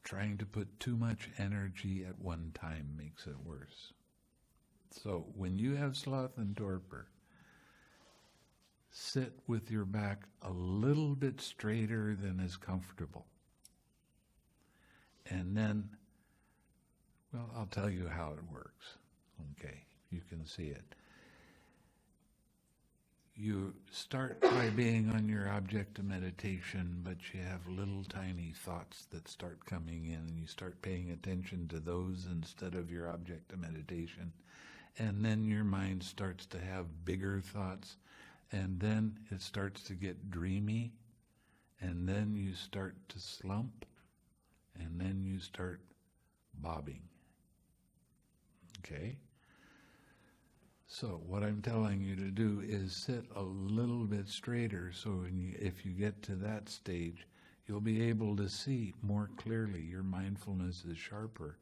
Trying to put too much energy at one time makes it worse. So when you have sloth and torpor, sit with your back a little bit straighter than is comfortable. And then, well, I'll tell you how it works. Okay, you can see it. You start by being on your object of meditation, but you have little tiny thoughts that start coming in, and you start paying attention to those instead of your object of meditation. And then your mind starts to have bigger thoughts, and then it starts to get dreamy, and then you start to slump, and then you start bobbing. Okay? So what I'm telling you to do is sit a little bit straighter, so if you get to that stage, you'll be able to see more clearly. Your mindfulness is sharper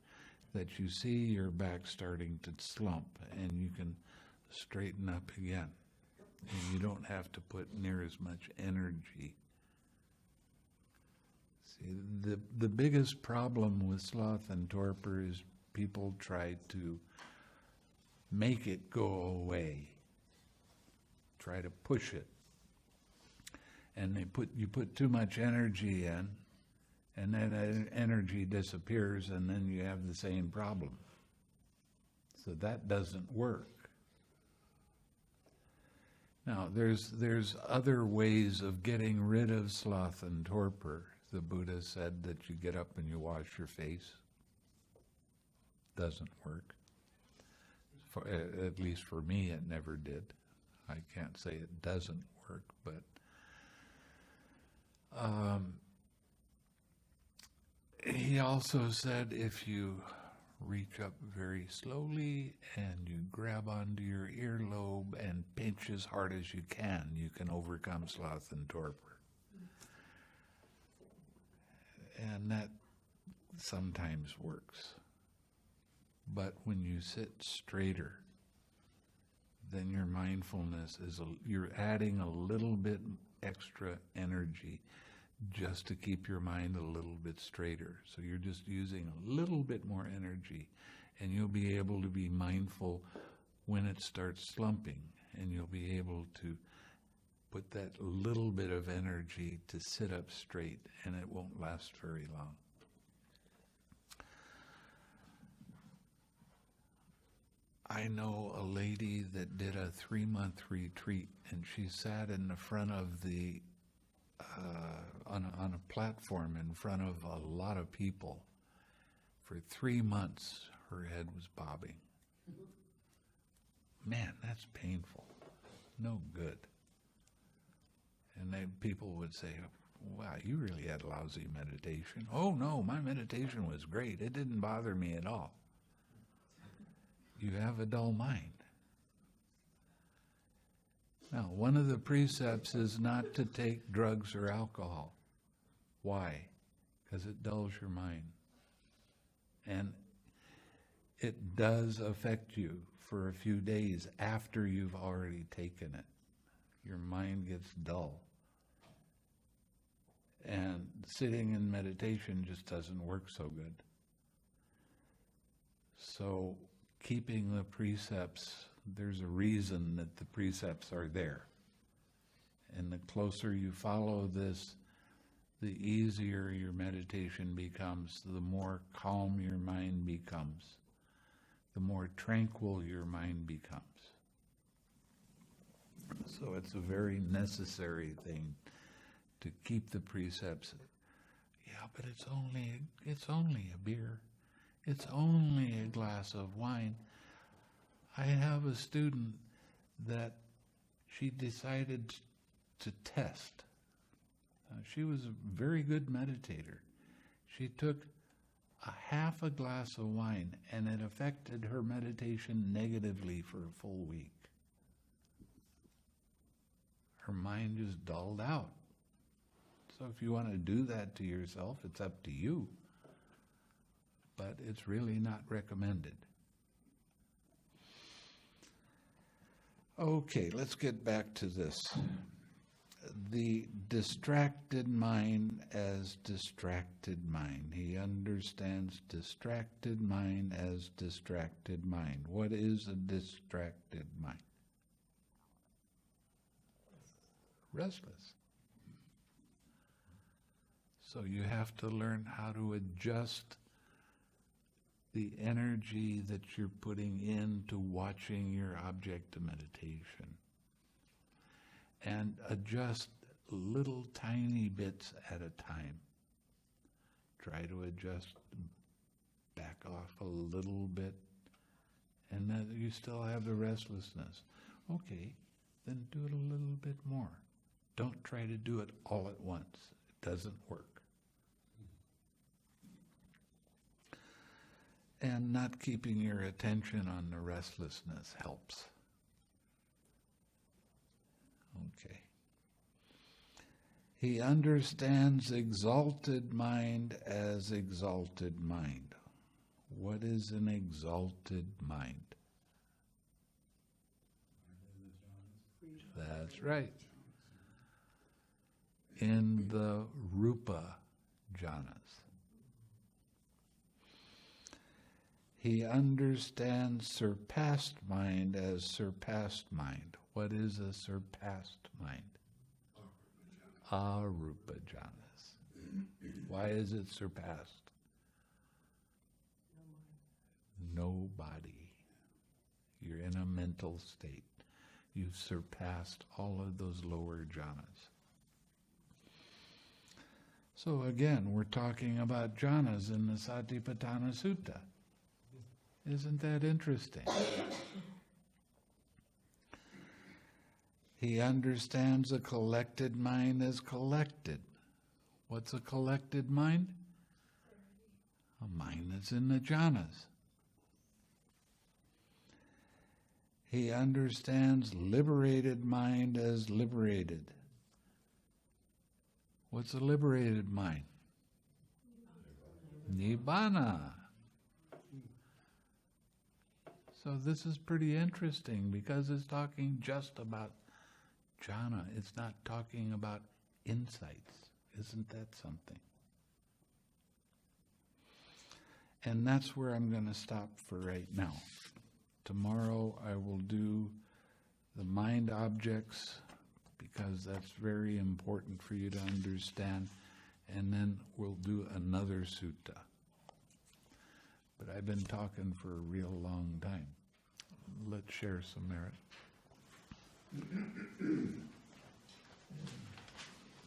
that you see your back starting to slump, and you can straighten up again. And you don't have to put near as much energy. See, the biggest problem with sloth and torpor is people try to make it go away. Try to push it. And you put too much energy in, and that energy disappears, and then you have the same problem. So that doesn't work. Now, there's other ways of getting rid of sloth and torpor. The Buddha said that you get up and you wash your face. Doesn't work. At least for me, it never did. I can't say it doesn't work, but he also said if you reach up very slowly and you grab onto your earlobe and pinch as hard as you can overcome sloth and torpor. And that sometimes works. But when you sit straighter, then your mindfulness you're adding a little bit extra energy just to keep your mind a little bit straighter. So you're just using a little bit more energy, and you'll be able to be mindful when it starts slumping, and you'll be able to put that little bit of energy to sit up straight, and it won't last very long. I know a lady that did a 3-month retreat, and she sat in the front of the on a platform in front of a lot of people. For 3 months, her head was bobbing. Man, that's painful. No good. And then people would say, wow, you really had lousy meditation. Oh no, my meditation was great. It didn't bother me at all. You have a dull mind. Now, one of the precepts is not to take drugs or alcohol. Why? Because it dulls your mind. And it does affect you for a few days after you've already taken it. Your mind gets dull. And sitting in meditation just doesn't work so good. So keeping the precepts, there's a reason that the precepts are there. And the closer you follow this, the easier your meditation becomes, the more calm your mind becomes, the more tranquil your mind becomes. So it's a very necessary thing to keep the precepts. Yeah, but it's only a beer. It's only a glass of wine. I have a student that she decided to test. She was a very good meditator. She took a half a glass of wine, and it affected her meditation negatively for a full week. Her mind just dulled out. So if you want to do that to yourself, it's up to you. But it's really not recommended. Okay, let's get back to this. The distracted mind as distracted mind. He understands distracted mind as distracted mind. What is a distracted mind? Restless. So you have to learn how to adjust the energy that you're putting into watching your object of meditation. And adjust little tiny bits at a time. Try to adjust, back off a little bit, and then you still have the restlessness. Okay, then do it a little bit more. Don't try to do it all at once. It doesn't work. And not keeping your attention on the restlessness helps. Okay. He understands exalted mind as exalted mind. What is an exalted mind? That's right. In the Rupa jhanas. He understands surpassed mind as surpassed mind. What is a surpassed mind? Arupa jhanas. Why is it surpassed? No body. You're in a mental state. You've surpassed all of those lower jhanas. So again, we're talking about jhanas in the Satipatthana Sutta. Isn't that interesting? He understands a collected mind as collected. What's a collected mind? A mind that's in the jhanas. He understands liberated mind as liberated. What's a liberated mind? Nibbana. So this is pretty interesting because it's talking just about jhana. It's not talking about insights. Isn't that something? And that's where I'm going to stop for right now. Tomorrow I will do the mind objects because that's very important for you to understand. And then we'll do another sutta. But I've been talking for a real long time. Let's share some merit.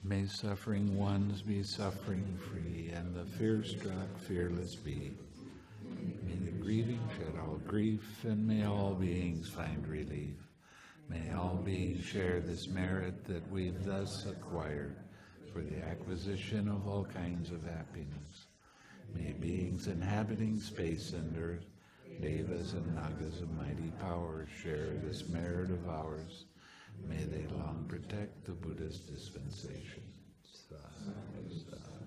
May suffering ones be suffering free, and the fear-struck fearless be. May the grieving shed all grief, and may all beings find relief. May all beings share this merit that we've thus acquired for the acquisition of all kinds of happiness. May beings inhabiting space and earth, devas and nagas of mighty power, share this merit of ours. May they long protect the Buddha's dispensation. Sadhu, sadhu.